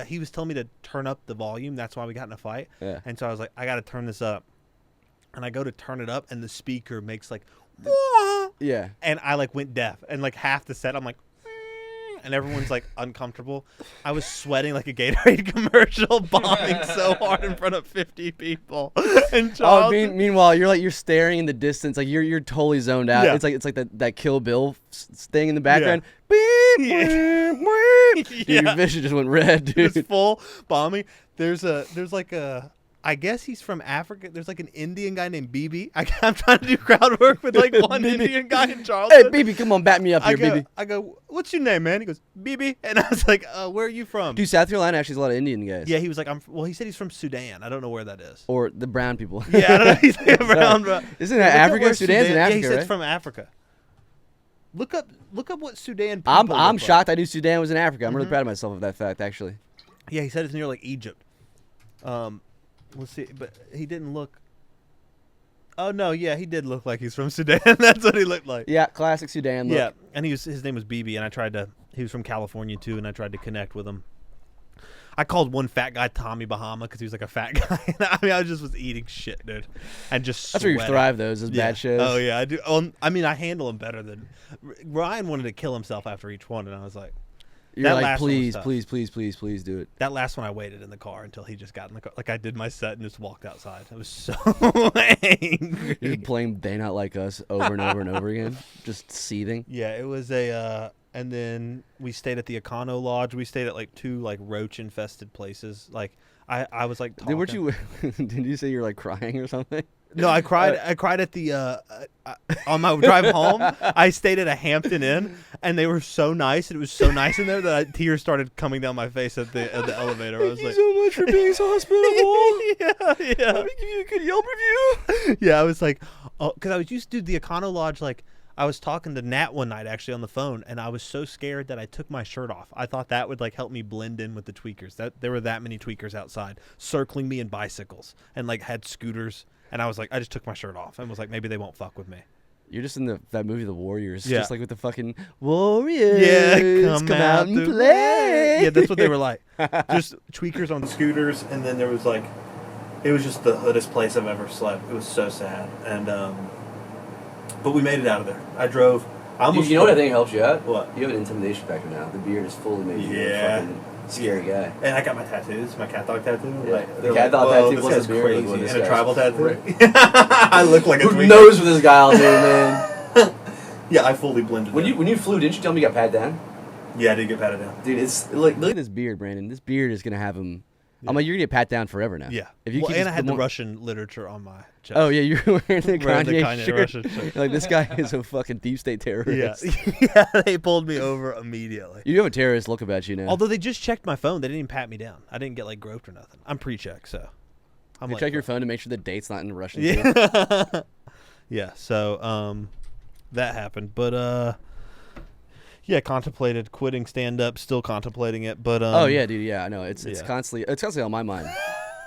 [SPEAKER 1] he was telling me to turn up the volume. That's why we got in a fight.
[SPEAKER 2] Yeah.
[SPEAKER 1] And so I was like, "I got to turn this up." And I go to turn it up, and the speaker makes like, "Wah!"
[SPEAKER 2] Yeah.
[SPEAKER 1] And I like went deaf, and like half the set I'm like, and everyone's like uncomfortable. I was sweating like a Gatorade commercial, bombing so hard in front of 50 people. And
[SPEAKER 2] Oh,
[SPEAKER 1] Charles,
[SPEAKER 2] meanwhile, you're staring in the distance, like you're totally zoned out.
[SPEAKER 1] Yeah.
[SPEAKER 2] It's like that Kill Bill thing in the background.
[SPEAKER 1] Yeah.
[SPEAKER 2] Beep, beep, beep. Dude,
[SPEAKER 1] Yeah.
[SPEAKER 2] your vision just went red,
[SPEAKER 1] it was
[SPEAKER 2] dude.
[SPEAKER 1] full bombing. There's like a, I guess he's from Africa. There's like an Indian guy named BB. I'm trying to do crowd work with like one
[SPEAKER 2] BB.
[SPEAKER 1] Indian guy in Charleston.
[SPEAKER 2] Hey, BB, come on, back me up here, BB.
[SPEAKER 1] I go, "What's your name, man?" He goes, "BB." And I was like, "Where are you from?"
[SPEAKER 2] Dude, South Carolina actually has a lot of Indian guys.
[SPEAKER 1] Yeah, he was like, well, he said he's from Sudan. I don't know where that is.
[SPEAKER 2] Or the brown people.
[SPEAKER 1] Yeah, I don't know. He's like around. Bro.
[SPEAKER 2] Isn't that
[SPEAKER 1] Look up
[SPEAKER 2] Africa?
[SPEAKER 1] where
[SPEAKER 2] Sudan's in
[SPEAKER 1] Yeah,
[SPEAKER 2] Africa,
[SPEAKER 1] he said
[SPEAKER 2] right?
[SPEAKER 1] it's from Africa. Look up what Sudan people
[SPEAKER 2] I'm
[SPEAKER 1] look like.
[SPEAKER 2] shocked I knew Sudan was in Africa. I'm really
[SPEAKER 1] Mhm.
[SPEAKER 2] proud of myself of that fact, actually.
[SPEAKER 1] Yeah, he said it's near like Egypt. Let's see, but he didn't look. Oh no, yeah, he did look like he's from Sudan. That's what he looked like.
[SPEAKER 2] Yeah, classic Sudan look.
[SPEAKER 1] Yeah, and his name was BB, and he was from California too, and I tried to connect with him. I called one fat guy Tommy Bahama because he was like a fat guy. I mean, I was eating shit, dude, and just
[SPEAKER 2] That's where you
[SPEAKER 1] sweating.
[SPEAKER 2] thrive, those bad shows.
[SPEAKER 1] Oh yeah, I do. I mean, I handle them better than Ryan wanted to kill himself after each one, and I was like,
[SPEAKER 2] You're
[SPEAKER 1] that
[SPEAKER 2] like,
[SPEAKER 1] last one was
[SPEAKER 2] please,
[SPEAKER 1] tough.
[SPEAKER 2] please, please, please, please do it.
[SPEAKER 1] that last one I waited in the car until he just got in the car. Like I did my set and just walked outside. I was so angry.
[SPEAKER 2] You're just playing They Not Like Us over and over and over again, just seething.
[SPEAKER 1] Yeah, it was a. And then we stayed at the Econo Lodge. We stayed at like 2 like roach infested places. Like I was like talking.
[SPEAKER 2] Weren't you? Did you say you're like crying or something?
[SPEAKER 1] No, I cried. I cried at the on my drive home. I stayed at a Hampton Inn, and they were so nice. And it was so nice in there that tears started coming down my face at the elevator. I was
[SPEAKER 2] Thank
[SPEAKER 1] like,
[SPEAKER 2] you so much for being so hospitable.
[SPEAKER 1] yeah.
[SPEAKER 2] Let me give you a good Yelp review.
[SPEAKER 1] Yeah, I was like, oh, because I was used to do the Econo Lodge. Like, I was talking to Nat one night actually on the phone, and I was so scared that I took my shirt off. I thought that would like help me blend in with the tweakers. That there were that many tweakers outside circling me in bicycles and like had scooters. And I was like, I just took my shirt off and was like, maybe they won't fuck with me.
[SPEAKER 2] You're just in that movie, The Warriors.
[SPEAKER 1] Yeah.
[SPEAKER 2] Just like with the fucking Warriors.
[SPEAKER 1] Yeah,
[SPEAKER 2] come out and
[SPEAKER 1] to
[SPEAKER 2] play.
[SPEAKER 1] Yeah, that's what they were like. Just tweakers on the scooters, and then there was like, it was just the hoodest place I've ever slept. It was so sad, and but we made it out of there. I drove
[SPEAKER 2] You know what I think helps you out?
[SPEAKER 1] What?
[SPEAKER 2] You have an intimidation factor now. The beard is fully making you a fucking scary guy.
[SPEAKER 1] And I got my tattoos, my cat dog tattoo.
[SPEAKER 2] Yeah.
[SPEAKER 1] Like,
[SPEAKER 2] The cat dog tattoo
[SPEAKER 1] this
[SPEAKER 2] plus
[SPEAKER 1] guy's
[SPEAKER 2] the beard.
[SPEAKER 1] crazy.
[SPEAKER 2] Look what this
[SPEAKER 1] And a
[SPEAKER 2] guy's
[SPEAKER 1] tribal tattoo.
[SPEAKER 2] crazy.
[SPEAKER 1] I look like a
[SPEAKER 2] Who
[SPEAKER 1] tweaker.
[SPEAKER 2] knows what this guy will do, man?
[SPEAKER 1] Yeah, I fully blended
[SPEAKER 2] When you flew, didn't you tell me you got patted down?
[SPEAKER 1] Yeah, I did get patted down.
[SPEAKER 2] Dude, it's look at this beard, Brandon. This beard is gonna have him.
[SPEAKER 1] Yeah.
[SPEAKER 2] I'm like, you're gonna get pat down forever now.
[SPEAKER 1] Yeah.
[SPEAKER 2] If you
[SPEAKER 1] Well,
[SPEAKER 2] keep
[SPEAKER 1] and
[SPEAKER 2] this
[SPEAKER 1] I had the
[SPEAKER 2] more-
[SPEAKER 1] Russian literature on my chest.
[SPEAKER 2] Oh yeah, you're wearing the Kanye,
[SPEAKER 1] Kanye
[SPEAKER 2] shirt.
[SPEAKER 1] Russian shirt.
[SPEAKER 2] Like this guy is a fucking deep state
[SPEAKER 1] Yeah.
[SPEAKER 2] terrorist.
[SPEAKER 1] Yeah, they pulled me over immediately.
[SPEAKER 2] You have a terrorist look about you now.
[SPEAKER 1] Although they just checked my phone. They didn't even pat me down. I didn't get, like, groped or nothing. I'm pre-check, so. I'm
[SPEAKER 2] you
[SPEAKER 1] like,
[SPEAKER 2] check your phone to make sure the date's not in Russian. Too.
[SPEAKER 1] Yeah. Yeah, so, that happened. But, yeah, contemplated quitting stand-up, still contemplating it, but,
[SPEAKER 2] Oh yeah, dude. Yeah, I know. It's
[SPEAKER 1] yeah.
[SPEAKER 2] constantly on my mind.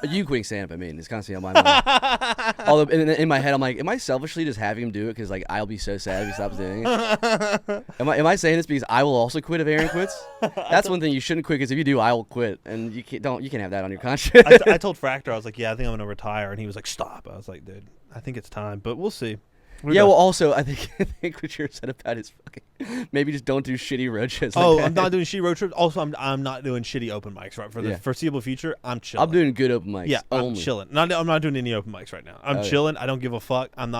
[SPEAKER 2] You quitting stand up, I mean, it's constantly on my mind. Although in my head, I'm like, am I selfishly just having him do it because like I'll be so sad if he stops doing it? Am I saying this because I will also quit if Aaron quits? That's one thing you shouldn't quit because if you do, I will quit, and you can't have that on your conscience.
[SPEAKER 1] I told Fractor, I was like, yeah, I think I'm going to retire, and he was like, stop. I was like, dude, I think it's time, but we'll see.
[SPEAKER 2] Yeah, well, also, I think what you're said about is fucking maybe just don't do shitty road shows.
[SPEAKER 1] Oh,
[SPEAKER 2] like
[SPEAKER 1] I'm
[SPEAKER 2] that.
[SPEAKER 1] not doing shitty road trips. Also, I'm not doing shitty open mics right for the
[SPEAKER 2] Yeah.
[SPEAKER 1] foreseeable future. I'm chilling.
[SPEAKER 2] I'm doing good open mics.
[SPEAKER 1] Yeah, I'm
[SPEAKER 2] only.
[SPEAKER 1] chilling. I'm not doing any open mics right now. I'm
[SPEAKER 2] Oh, yeah.
[SPEAKER 1] chilling. I don't give a fuck. I'm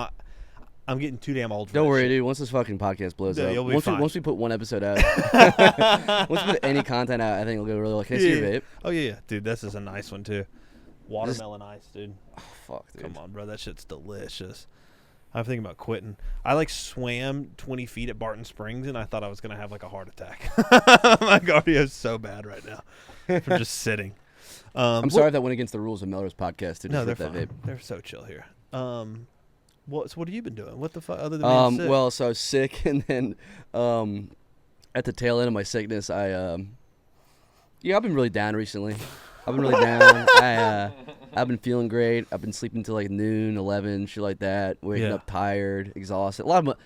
[SPEAKER 1] getting too damn old for
[SPEAKER 2] Don't
[SPEAKER 1] that
[SPEAKER 2] worry,
[SPEAKER 1] shit.
[SPEAKER 2] dude. Once this fucking podcast blows
[SPEAKER 1] Yeah,
[SPEAKER 2] up,
[SPEAKER 1] you'll be fine.
[SPEAKER 2] once we put one episode out, once we put any content out, I think it'll go really well. Can I see your vape?
[SPEAKER 1] Oh yeah, dude, this is a nice one too. Watermelon ice, dude.
[SPEAKER 2] Oh, fuck, dude.
[SPEAKER 1] Come on, bro, that shit's delicious. I'm thinking about quitting. I like swam 20 feet at Barton Springs, and I thought I was gonna have like a heart attack. My cardio is so bad right now from just sitting.
[SPEAKER 2] I'm sorry if that went against the rules of Melrose podcast to just
[SPEAKER 1] No, they're
[SPEAKER 2] rip that
[SPEAKER 1] fine.
[SPEAKER 2] vape.
[SPEAKER 1] They're so chill here. So what have you been doing? What the fuck other than being sick?
[SPEAKER 2] Well, so I was sick, and then at the tail end of my sickness, I've been really down recently. I've been really down. I've been feeling great. I've been sleeping till like noon, 11, shit like that. Waking
[SPEAKER 1] Yeah.
[SPEAKER 2] up tired, exhausted. A lot of,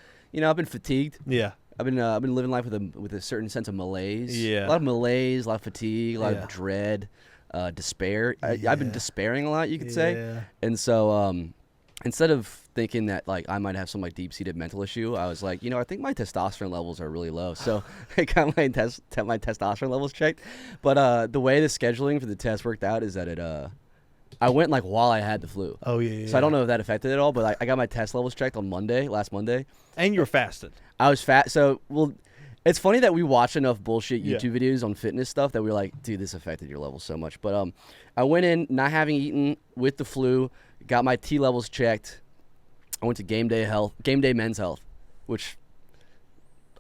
[SPEAKER 2] I've been fatigued.
[SPEAKER 1] Yeah.
[SPEAKER 2] I've been living life with a certain sense of malaise.
[SPEAKER 1] Yeah.
[SPEAKER 2] A lot of malaise, a lot of fatigue, a lot
[SPEAKER 1] Yeah.
[SPEAKER 2] of dread, despair. I've been
[SPEAKER 1] Yeah.
[SPEAKER 2] despairing a lot, you could say.
[SPEAKER 1] Yeah.
[SPEAKER 2] And so instead of thinking that like I might have some like deep-seated mental issue, I was like, I think my testosterone levels are really low. So I got my testosterone levels checked. But the way the scheduling for the test worked out is that I went like while I had the flu.
[SPEAKER 1] Oh yeah.
[SPEAKER 2] So I don't know if that affected it at all, but I got my test levels checked on last Monday.
[SPEAKER 1] And you were fasted.
[SPEAKER 2] I was fat. So, it's funny that we watch enough bullshit
[SPEAKER 1] Yeah.
[SPEAKER 2] YouTube videos on fitness stuff that we're like, dude, this affected your levels so much. But I went in not having eaten with the flu, got my T levels checked. I went to Game Day Men's Health, which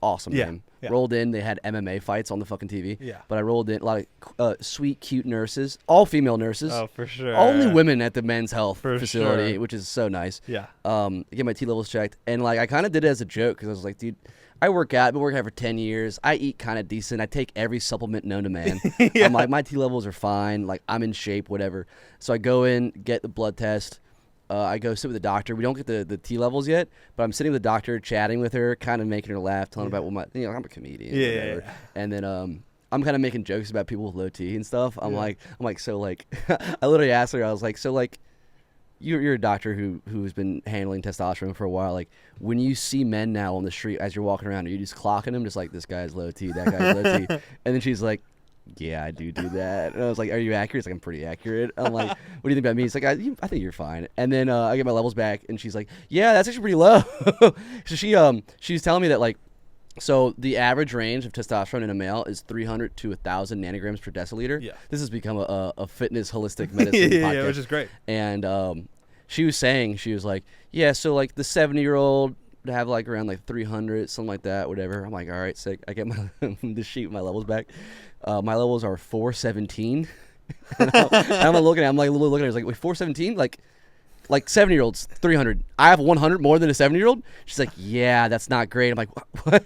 [SPEAKER 2] awesome
[SPEAKER 1] Yeah.
[SPEAKER 2] name.
[SPEAKER 1] Yeah.
[SPEAKER 2] Rolled in, they had MMA fights on the fucking TV.
[SPEAKER 1] Yeah.
[SPEAKER 2] But I rolled in a lot of sweet, cute nurses, all female nurses.
[SPEAKER 1] Oh, for sure.
[SPEAKER 2] Only women at the Men's Health
[SPEAKER 1] For
[SPEAKER 2] facility,
[SPEAKER 1] sure.
[SPEAKER 2] which is so nice.
[SPEAKER 1] Yeah.
[SPEAKER 2] Get my T levels checked, and like I kind of did it as a joke because I was like, dude, I work out. I've been working out for 10 years. I eat kind of decent. I take every supplement known to man.
[SPEAKER 1] Yeah.
[SPEAKER 2] I'm like, my T levels are fine. Like I'm in shape, whatever. So I go in, get the blood test. I go sit with the doctor. We don't get the T levels yet, but I'm sitting with the doctor, chatting with her, kind of making her laugh, telling her about what I'm a comedian.
[SPEAKER 1] Yeah,
[SPEAKER 2] whatever.
[SPEAKER 1] yeah.
[SPEAKER 2] And then I'm kind of making jokes about people with low T and stuff. I'm like, so like, I literally asked her. I was like, so like, you're a doctor who's been handling testosterone for a while. Like, when you see men now on the street as you're walking around, are you just clocking them, just like this guy's low T, that guy's low T? And then she's like, yeah, I do that. And I was like, are you accurate? It's like, I'm pretty accurate. I'm like, what do you think about me? It's like, I think you're fine. And then I get my levels back, and she's like, yeah, that's actually pretty low. So she was telling me that like, so the average range of testosterone in a male is 300 to 1,000 nanograms per deciliter.
[SPEAKER 1] Yeah.
[SPEAKER 2] This has become a fitness holistic medicine podcast.
[SPEAKER 1] Yeah, which is great.
[SPEAKER 2] And she was saying, she was like, yeah, so like the 70-year-old would have like around like 300, something like that, whatever. I'm like, all right, sick. I get the sheet, my levels back. My levels are 417. And I'm looking at, I'm like looking at her, like, wait, 417? Like 70-year-olds, 300. I have 100 more than a 70-year-old? She's like, yeah, that's not great. I'm like, what?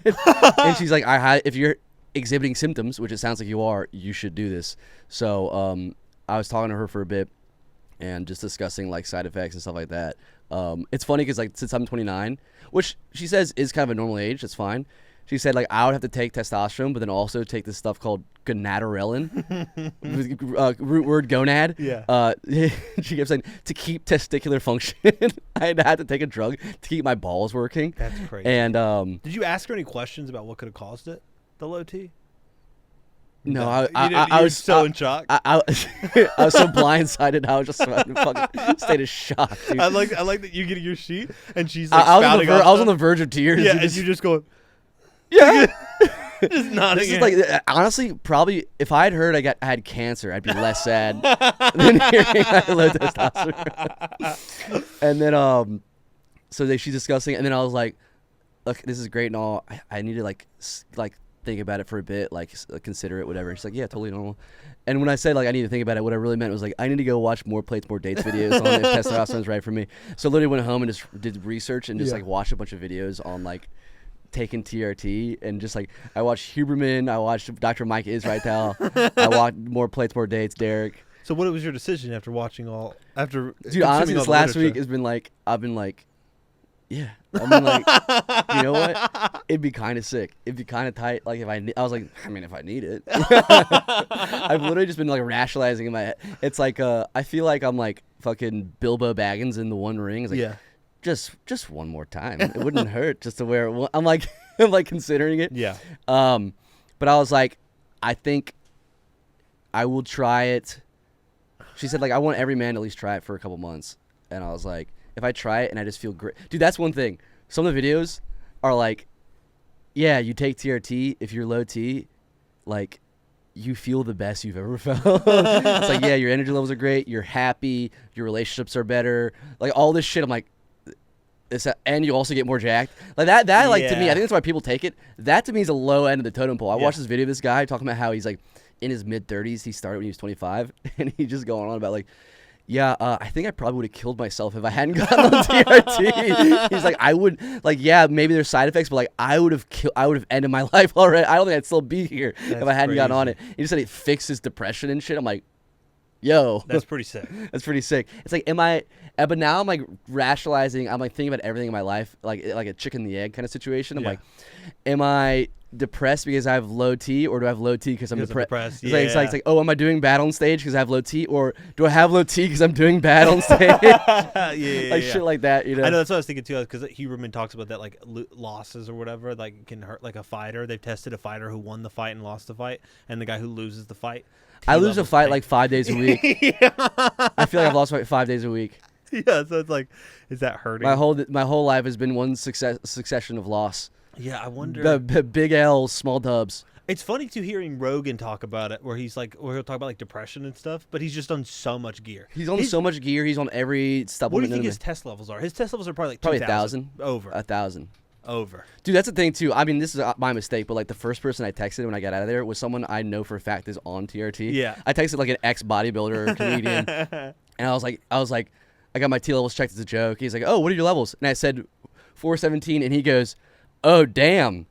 [SPEAKER 2] And she's like, if you're exhibiting symptoms, which it sounds like you are, you should do this. So I was talking to her for a bit and just discussing like side effects and stuff like that. It's funny because like since I'm 29, which she says is kind of a normal age, that's fine. She said like I would have to take testosterone, but then also take this stuff called gonadorelin, root word gonad.
[SPEAKER 1] Yeah.
[SPEAKER 2] She kept saying to keep testicular function, I had to take a drug to keep my balls working.
[SPEAKER 1] That's crazy.
[SPEAKER 2] And
[SPEAKER 1] did you ask her any questions about what could have caused it? The low T?
[SPEAKER 2] No,
[SPEAKER 1] I was so in shock.
[SPEAKER 2] I was so blindsided. I was just in a fucking state of shock, dude.
[SPEAKER 1] I like that you get your sheet and she's like
[SPEAKER 2] I
[SPEAKER 1] spouting
[SPEAKER 2] was on the verge of tears.
[SPEAKER 1] Yeah, and you just go,
[SPEAKER 2] yeah.
[SPEAKER 1] just nodding.
[SPEAKER 2] This is like honestly, probably if I had heard I had cancer, I'd be less sad than hearing I had low testosterone. And then so she's discussing, and then I was like, look, this is great and all. I need to like think about it for a bit, like consider it, whatever. She's like, yeah, totally normal. And when I said like I need to think about it, what I really meant was like I need to go watch more plates, more dates videos on if testosterone's right for me. So I literally went home and just did research and just like watched a bunch of videos on like taking TRT, and just like I watched Huberman, I watched Dr. Mike Israetel, I watched more plates, more dates, Derek.
[SPEAKER 1] So what was your decision after watching
[SPEAKER 2] Dude, honestly, this last week has been like I've been like, yeah. I mean, like, you know what? It'd be kind of sick. It'd be kind of tight. Like, I was like, I mean, if I need it. I've literally just been, like, rationalizing in my head. It's like, I feel like I'm, like, fucking Bilbo Baggins in the One Ring. It's like,
[SPEAKER 1] yeah.
[SPEAKER 2] Just one more time. It wouldn't hurt just to wear it. I'm like, I'm, like, considering it.
[SPEAKER 1] Yeah.
[SPEAKER 2] But I was like, I think I will try it. She said, like, I want every man to at least try it for a couple months. And I was like, if I try it and I just feel great. Dude, that's one thing. Some of the videos are like, yeah, you take TRT. If you're low T, like, you feel the best you've ever felt. It's like, yeah, your energy levels are great. You're happy. Your relationships are better. Like, all this shit. I'm like, and you also get more jacked. Like, that like, to me, I think that's why people take it. That, to me, is a low end of the totem pole. I watched this video of this guy talking about how he's, like, in his mid-30s. He started when he was 25. And he's just going on about, like, yeah, I think I probably would have killed myself if I hadn't gotten on TRT. He's like, I would, like, yeah, maybe there's side effects, but like, I would have ended my life already. I don't think I'd still be here if I hadn't gotten on it. He just said it fixes depression and shit. I'm like, yo,
[SPEAKER 1] that's pretty sick.
[SPEAKER 2] That's pretty sick. It's like, but now I'm like rationalizing. I'm like thinking about everything in my life, like a chicken and the egg kind of situation. I'm like, am I depressed because I have low T, or do I have low T because I'm depressed? It's like, oh, am I doing bad on stage because I have low T, or do I have low T because I'm doing bad on stage? Shit like that, you know.
[SPEAKER 1] I know, that's what I was thinking too, because Huberman talks about that, like losses or whatever, like can hurt like a fighter. They've tested a fighter who won the fight and lost the fight, and the guy who loses the fight.
[SPEAKER 2] I lose a fight like 5 days a week. I feel like I've lost 5 days a week.
[SPEAKER 1] Yeah, so it's like, is that hurting?
[SPEAKER 2] My whole life has been one succession of loss.
[SPEAKER 1] Yeah, I wonder.
[SPEAKER 2] The big L's, small dubs.
[SPEAKER 1] It's funny too hearing Rogan talk about it, where he'll talk about like depression and stuff, but he's just on so much gear.
[SPEAKER 2] He's on so much gear. He's on every supplement.
[SPEAKER 1] What do you think his test levels are? His test levels are probably like
[SPEAKER 2] 1,000
[SPEAKER 1] over.
[SPEAKER 2] 1,000
[SPEAKER 1] over.
[SPEAKER 2] Dude, that's the thing too. I mean, this is my mistake, but like the first person I texted when I got out of there was someone I know for a fact is on TRT.
[SPEAKER 1] Yeah.
[SPEAKER 2] I texted like an ex bodybuilder comedian, and I was like, I got my T levels checked as a joke. He's like, oh, what are your levels? And I said 417, and he goes, oh, damn.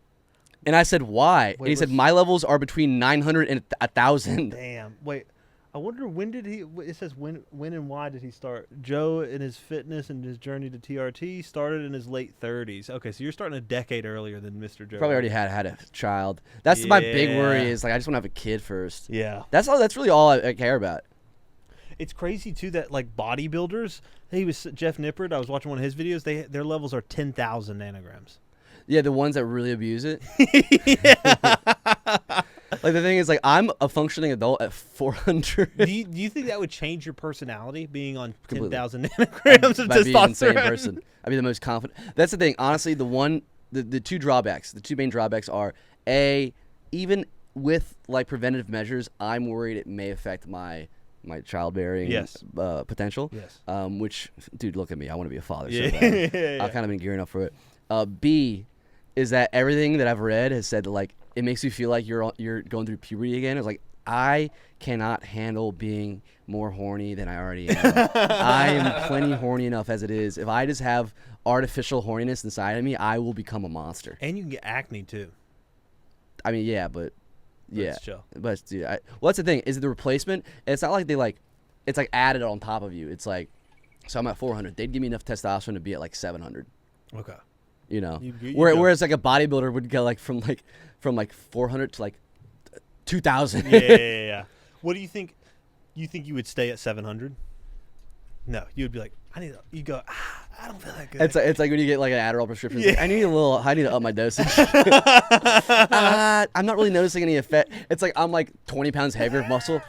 [SPEAKER 2] And I said, why? And he said, my levels are between 900 and 1,000.
[SPEAKER 1] Damn. Wait, I wonder when did he, it says when and why did he start? Joe, in his fitness and his journey to TRT, started in his late 30s. Okay, so you're starting a decade earlier than Mr. Joe.
[SPEAKER 2] Probably already had a child. That's my big worry, is like I just want to have a kid first.
[SPEAKER 1] Yeah.
[SPEAKER 2] That's really all I care about.
[SPEAKER 1] It's crazy too that like bodybuilders, Jeff Nippert, I was watching one of his videos, their levels are 10,000 nanograms.
[SPEAKER 2] Yeah, the ones that really abuse it.
[SPEAKER 1] Yeah.
[SPEAKER 2] Like the thing is, like, I'm a functioning adult at 400.
[SPEAKER 1] Do you think that would change your personality, being on 10,000 nanograms of
[SPEAKER 2] I'd be an insane
[SPEAKER 1] testosterone?
[SPEAKER 2] person. I'd be the most confident. That's the thing. Honestly, the two drawbacks, the two main drawbacks are, even with like preventative measures, I'm worried it may affect my childbearing potential.
[SPEAKER 1] Yes.
[SPEAKER 2] Which, dude, look at me. I want to be a father.
[SPEAKER 1] Yeah.
[SPEAKER 2] So bad.
[SPEAKER 1] Yeah.
[SPEAKER 2] I've kind of been gearing up for it. B is that everything that I've read has said that, like, it makes you feel like you're going through puberty again. It's like, I cannot handle being more horny than I already am. I am plenty horny enough as it is. If I just have artificial horniness inside of me, I will become a monster.
[SPEAKER 1] And you can get acne too.
[SPEAKER 2] I mean, yeah, but yeah.
[SPEAKER 1] It's chill.
[SPEAKER 2] But dude, well, that's the thing. Is it the replacement? It's not like it's like added on top of you. It's like, so I'm at 400. They'd give me enough testosterone to be at like 700.
[SPEAKER 1] Okay.
[SPEAKER 2] You know,
[SPEAKER 1] You go.
[SPEAKER 2] whereas like a bodybuilder would go like from 400 to like 2,000.
[SPEAKER 1] Yeah. What do you think? You think you would stay at 700? No, you would be like, you go, I don't feel that good.
[SPEAKER 2] It's like when you get like an Adderall prescription. It's like, I need to up my dosage. I'm not really noticing any effect. It's like I'm like 20 pounds heavier of muscle.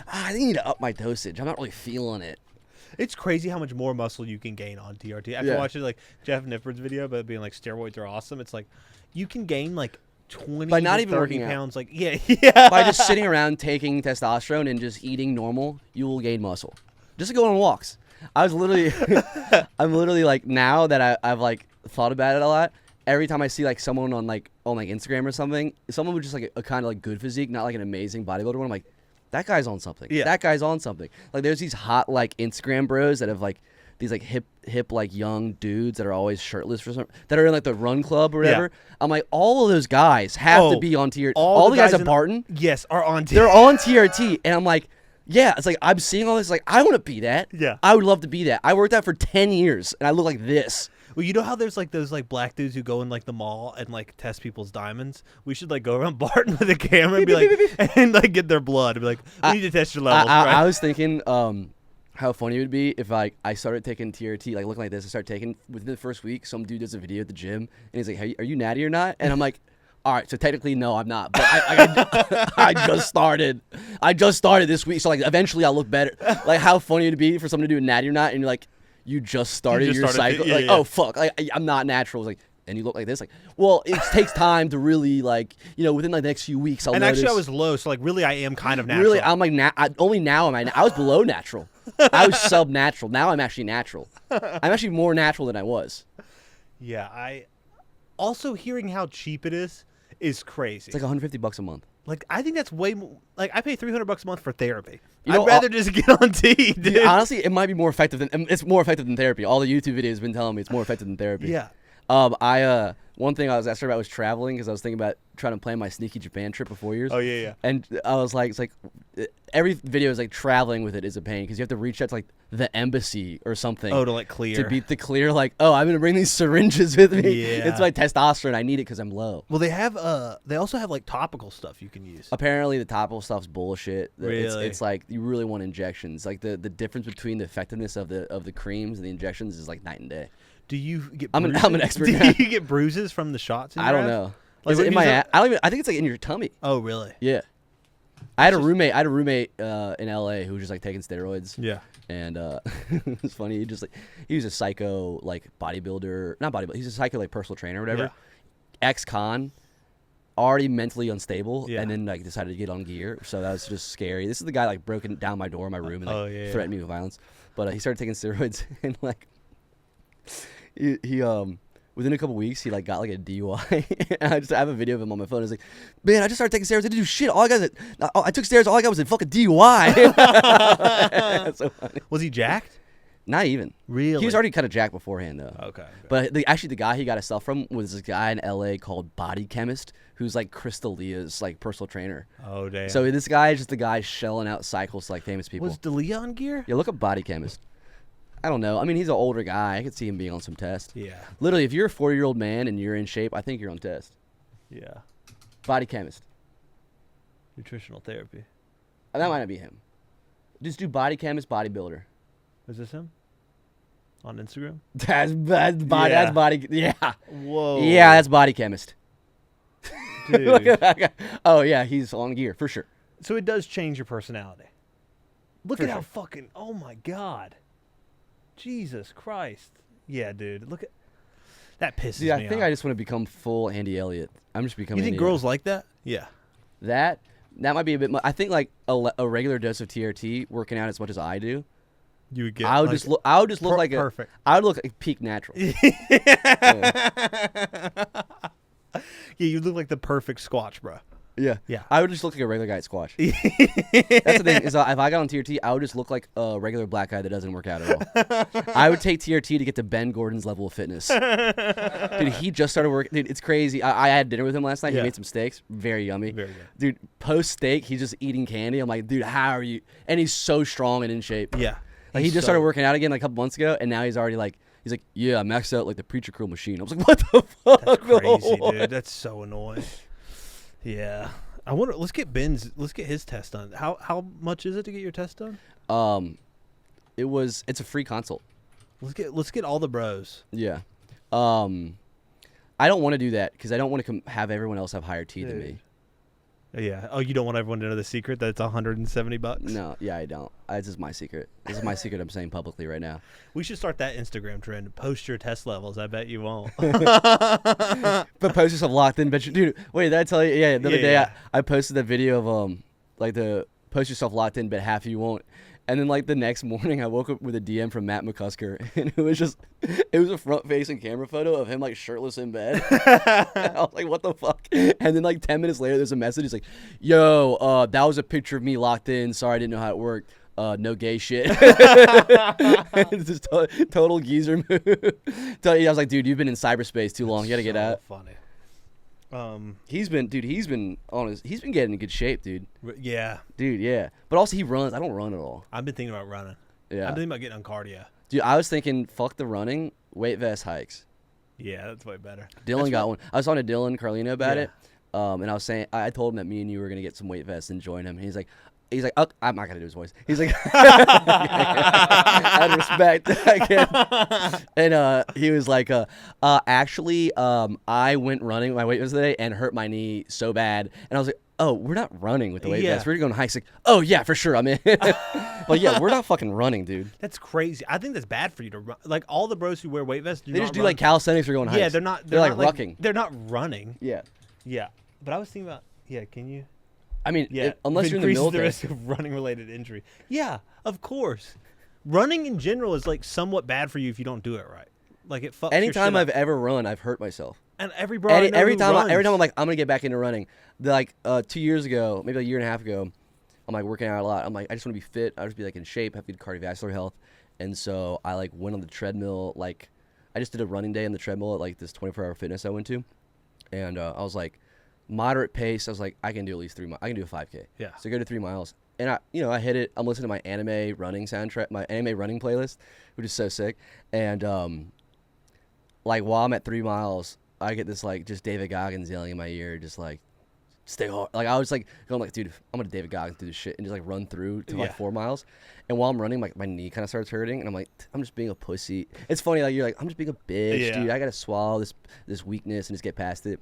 [SPEAKER 2] I think I need to up my dosage. I'm not really feeling it.
[SPEAKER 1] It's crazy how much more muscle you can gain on TRT. After watching like Jeff Nippard's video about being like steroids are awesome, it's like you can gain like 20
[SPEAKER 2] by not
[SPEAKER 1] to
[SPEAKER 2] even
[SPEAKER 1] 30
[SPEAKER 2] working
[SPEAKER 1] pounds.
[SPEAKER 2] out.
[SPEAKER 1] Like yeah.
[SPEAKER 2] By just sitting around taking testosterone and just eating normal, you will gain muscle. Just to go on walks. I'm literally like now that I've like thought about it a lot. Every time I see like someone on Instagram or something, someone with just like a kind of like good physique, not like an amazing bodybuilder, I'm like, that guy's on something.
[SPEAKER 1] Yeah.
[SPEAKER 2] That guy's on something. Like there's these hot like Instagram bros that have like these like hip like young dudes that are always shirtless for some that are in like the run club or whatever. Yeah. I'm like, all of those guys have to be on TRT. All the guys at Barton,
[SPEAKER 1] yes, are on TRT.
[SPEAKER 2] They're on TRT, and I'm like, yeah, it's like I'm seeing all this. Like, I want to be that.
[SPEAKER 1] Yeah,
[SPEAKER 2] I would love to be that. I worked out for 10 years, and I look like this.
[SPEAKER 1] Well, you know how there's like those like black dudes who go in like the mall and like test people's diamonds? We should like go around Barton with a camera and be like, and like get their blood and be like, we need to test your levels. Right?
[SPEAKER 2] I was thinking, how funny it would be if like I started taking TRT, like looking like this. I started taking within the first week. Some dude does a video at the gym, and he's like, "Hey, are you natty or not?" And I'm like, all right, so technically, no, I'm not. But I just started. I just started this week, so like eventually I'll look better. Like how funny it'd be for someone to do a natty or not, and you're like, you just started your cycle.
[SPEAKER 1] Yeah,
[SPEAKER 2] like, oh fuck, I'm not natural. It's like, and you look like this. Like, well, it takes time to really like, within like the next few weeks.
[SPEAKER 1] And actually, I was low, so like really, I am kind of natural.
[SPEAKER 2] Really, I'm like only now am I. I was below natural. I was sub-natural. Now I'm actually natural. I'm actually more natural than I was.
[SPEAKER 1] Yeah, I also hearing how cheap it is crazy.
[SPEAKER 2] It's like $150 a month.
[SPEAKER 1] Like I think that's way more. Like I pay $300 a month for therapy. I'd rather just get on T. Dude.
[SPEAKER 2] Honestly, it might be more effective than therapy. All the YouTube videos have been telling me it's more effective than therapy.
[SPEAKER 1] Yeah.
[SPEAKER 2] One thing I was asking about was traveling because I was thinking about trying to plan my sneaky Japan trip for 4 years.
[SPEAKER 1] Oh yeah.
[SPEAKER 2] And I was like, it's like every video is like traveling with it is a pain because you have to reach out to like the embassy or something.
[SPEAKER 1] Oh, to like clear.
[SPEAKER 2] To beat the clear, like, oh, I'm gonna bring these syringes with me.
[SPEAKER 1] Yeah.
[SPEAKER 2] It's my testosterone. I need it because I'm low.
[SPEAKER 1] Well, they also have like topical stuff you can use.
[SPEAKER 2] Apparently, the topical stuff's bullshit.
[SPEAKER 1] Really?
[SPEAKER 2] It's like you really want injections. Like the difference between the effectiveness of the creams and the injections is like night and day.
[SPEAKER 1] Do you get?
[SPEAKER 2] I'm an expert.
[SPEAKER 1] Do
[SPEAKER 2] now.
[SPEAKER 1] you get bruises from the shots?
[SPEAKER 2] I don't know.
[SPEAKER 1] Like,
[SPEAKER 2] is it in my ass? I don't even. I think it's like in your tummy.
[SPEAKER 1] Oh really?
[SPEAKER 2] Yeah. I had a roommate in LA who was just like taking steroids.
[SPEAKER 1] Yeah.
[SPEAKER 2] And it's funny. He was a psycho like bodybuilder, not bodybuilder. He's a psycho like personal trainer or whatever.
[SPEAKER 1] Yeah.
[SPEAKER 2] Ex-con, already mentally unstable,
[SPEAKER 1] Yeah.
[SPEAKER 2] and then like decided to get on gear. So that was just scary. This is the guy like broken down my door in my room and like threatened me with violence. But he started taking steroids and like he within a couple weeks he like got like a DUI. And I have a video of him on my phone. It's like, man, I just started taking steroids. I didn't do shit. I took steroids. All I got was a fucking DUI. That's so funny.
[SPEAKER 1] Was he jacked?
[SPEAKER 2] Not even.
[SPEAKER 1] Really?
[SPEAKER 2] He was already kind of jacked beforehand, though.
[SPEAKER 1] Okay.
[SPEAKER 2] But the guy he got his stuff from was this guy in L.A. called Body Chemist, who's like Crystal Leah's like personal trainer.
[SPEAKER 1] Oh damn.
[SPEAKER 2] So this guy is just the guy shelling out cycles to like famous people.
[SPEAKER 1] Was D'Elia on gear?
[SPEAKER 2] Yeah, look up Body Chemist. I don't know. I mean, he's an older guy. I could see him being on some test.
[SPEAKER 1] Yeah.
[SPEAKER 2] Literally, if you're a 40-year-old man and you're in shape, I think you're on test.
[SPEAKER 1] Yeah.
[SPEAKER 2] Body Chemist.
[SPEAKER 1] Nutritional therapy.
[SPEAKER 2] That might not be him. Just do Body Chemist bodybuilder.
[SPEAKER 1] Is this him? On Instagram?
[SPEAKER 2] That's body. Yeah.
[SPEAKER 1] Whoa.
[SPEAKER 2] Yeah, that's Body Chemist.
[SPEAKER 1] Dude.
[SPEAKER 2] Look at that guy. Oh yeah, he's on gear for sure.
[SPEAKER 1] So it does change your personality. Look
[SPEAKER 2] For
[SPEAKER 1] at how
[SPEAKER 2] sure.
[SPEAKER 1] fucking. Oh my god. Jesus Christ. Yeah, dude. Look at. That pisses
[SPEAKER 2] Dude,
[SPEAKER 1] me
[SPEAKER 2] I think
[SPEAKER 1] off.
[SPEAKER 2] I just want to become full Andy Elliott. I'm just becoming.
[SPEAKER 1] You think
[SPEAKER 2] Andy
[SPEAKER 1] girls like that? Yeah.
[SPEAKER 2] Elliott. That might be a bit much. I think like a regular dose of TRT, working out as much as I do,
[SPEAKER 1] You would get.
[SPEAKER 2] I would just look like
[SPEAKER 1] perfect.
[SPEAKER 2] I would look like peak natural.
[SPEAKER 1] Yeah, you look like the perfect squatch, bro.
[SPEAKER 2] Yeah.
[SPEAKER 1] Yeah.
[SPEAKER 2] I would just look like a regular guy at Squatch. That's the thing is, if I got on TRT, I would just look like a regular black guy that doesn't work out at all. I would take TRT to get to Ben Gordon's level of fitness. Dude, he just started working. Dude, it's crazy. I had dinner with him last night.
[SPEAKER 1] Yeah.
[SPEAKER 2] He made some steaks. Very yummy.
[SPEAKER 1] Very good.
[SPEAKER 2] Dude, post steak, he's just eating candy. I'm like, dude, how are you? And he's so strong and in shape.
[SPEAKER 1] Yeah.
[SPEAKER 2] Like he just started working out again like a couple months ago, and now he's already like He's like, yeah, I maxed out like the preacher curl machine. I was like, what the fuck?
[SPEAKER 1] That's crazy, dude. That's so annoying. Yeah. I wonder. Let's get his test done. How much is it to get your test done?
[SPEAKER 2] It's a free consult.
[SPEAKER 1] Let's get all the bros.
[SPEAKER 2] Yeah. I don't want to do that because I don't want to have everyone else have higher teeth than me.
[SPEAKER 1] Yeah. Oh, you don't want everyone to know the secret that it's $170?
[SPEAKER 2] No. Yeah, I don't. This is my secret. This is my secret. I'm saying publicly right now.
[SPEAKER 1] We should start that Instagram trend. Post your test levels. I bet you won't.
[SPEAKER 2] But post yourself locked in. Dude, wait, did I tell you? Yeah, the other day I posted that video of like the post yourself locked in, but half you won't. And then like the next morning, I woke up with a DM from Matt McCusker, and it was a front-facing camera photo of him like shirtless in bed. I was like, what the fuck? And then like 10 minutes later, there's a message. He's like, yo, that was a picture of me locked in. Sorry, I didn't know how it worked. No gay shit. It's just total geezer move. I was like, dude, you've been in cyberspace too long. You gotta get out.
[SPEAKER 1] Funny.
[SPEAKER 2] He's been getting in good shape, dude.
[SPEAKER 1] Yeah.
[SPEAKER 2] Dude, yeah. But also he runs. I don't run at all.
[SPEAKER 1] I've been thinking about running.
[SPEAKER 2] Yeah.
[SPEAKER 1] I've been thinking about getting on cardio.
[SPEAKER 2] Dude, I was thinking, fuck the running, weight vest hikes.
[SPEAKER 1] Yeah, that's way better.
[SPEAKER 2] Dylan got one. I was talking to Dylan Carlino about it, and I was saying, I told him that me and you were gonna get some weight vests and join him. And he's like, oh, I'm not gonna do his voice. He's like, out of respect, I can't. And he was like, actually, I went running with my weight vest today and hurt my knee so bad. And I was like, oh, we're not running with the weight vest. We're going to hikes. Like, oh yeah, for sure, I'm in. But yeah, we're not fucking running, dude.
[SPEAKER 1] That's crazy. I think that's bad for you to run. Like all the bros who wear weight vests,
[SPEAKER 2] they just do like calisthenics or going hikes.
[SPEAKER 1] Yeah, they're
[SPEAKER 2] like
[SPEAKER 1] not
[SPEAKER 2] rucking.
[SPEAKER 1] They're not running.
[SPEAKER 2] Yeah.
[SPEAKER 1] Yeah, but I was thinking about can you?
[SPEAKER 2] I mean, unless you're in the
[SPEAKER 1] increases
[SPEAKER 2] military.
[SPEAKER 1] the risk of running-related injury. Yeah, of course. Running in general is like somewhat bad for you if you don't do it right. Like it fucks.
[SPEAKER 2] Anytime I've ever run, I've hurt myself.
[SPEAKER 1] And every bro,
[SPEAKER 2] every time I'm like, I'm gonna get back into running. Like 2 years ago, maybe a year and a half ago, I'm like working out a lot. I'm like, I just want to be fit. I just be like in shape, have good cardiovascular health. And so I like went on the treadmill. Like I just did a running day on the treadmill at like this 24-hour fitness I went to, and I was like, moderate pace. I was like, I can do at least 3 miles. I can do a 5K.
[SPEAKER 1] Yeah.
[SPEAKER 2] So I go to 3 miles, and I hit it. I'm listening to my anime running soundtrack, my anime running playlist, which is so sick. And like while I'm at 3 miles, I get this like just David Goggins yelling in my ear, just like, stay hard. Like I was like going like, dude, I'm gonna David Goggins through this shit and just like run through to like 4 miles. And while I'm running, like my knee kind of starts hurting, and I'm like, I'm just being a pussy. It's funny, like you're like, I'm just being a bitch, dude. I gotta swallow this weakness and just get past it.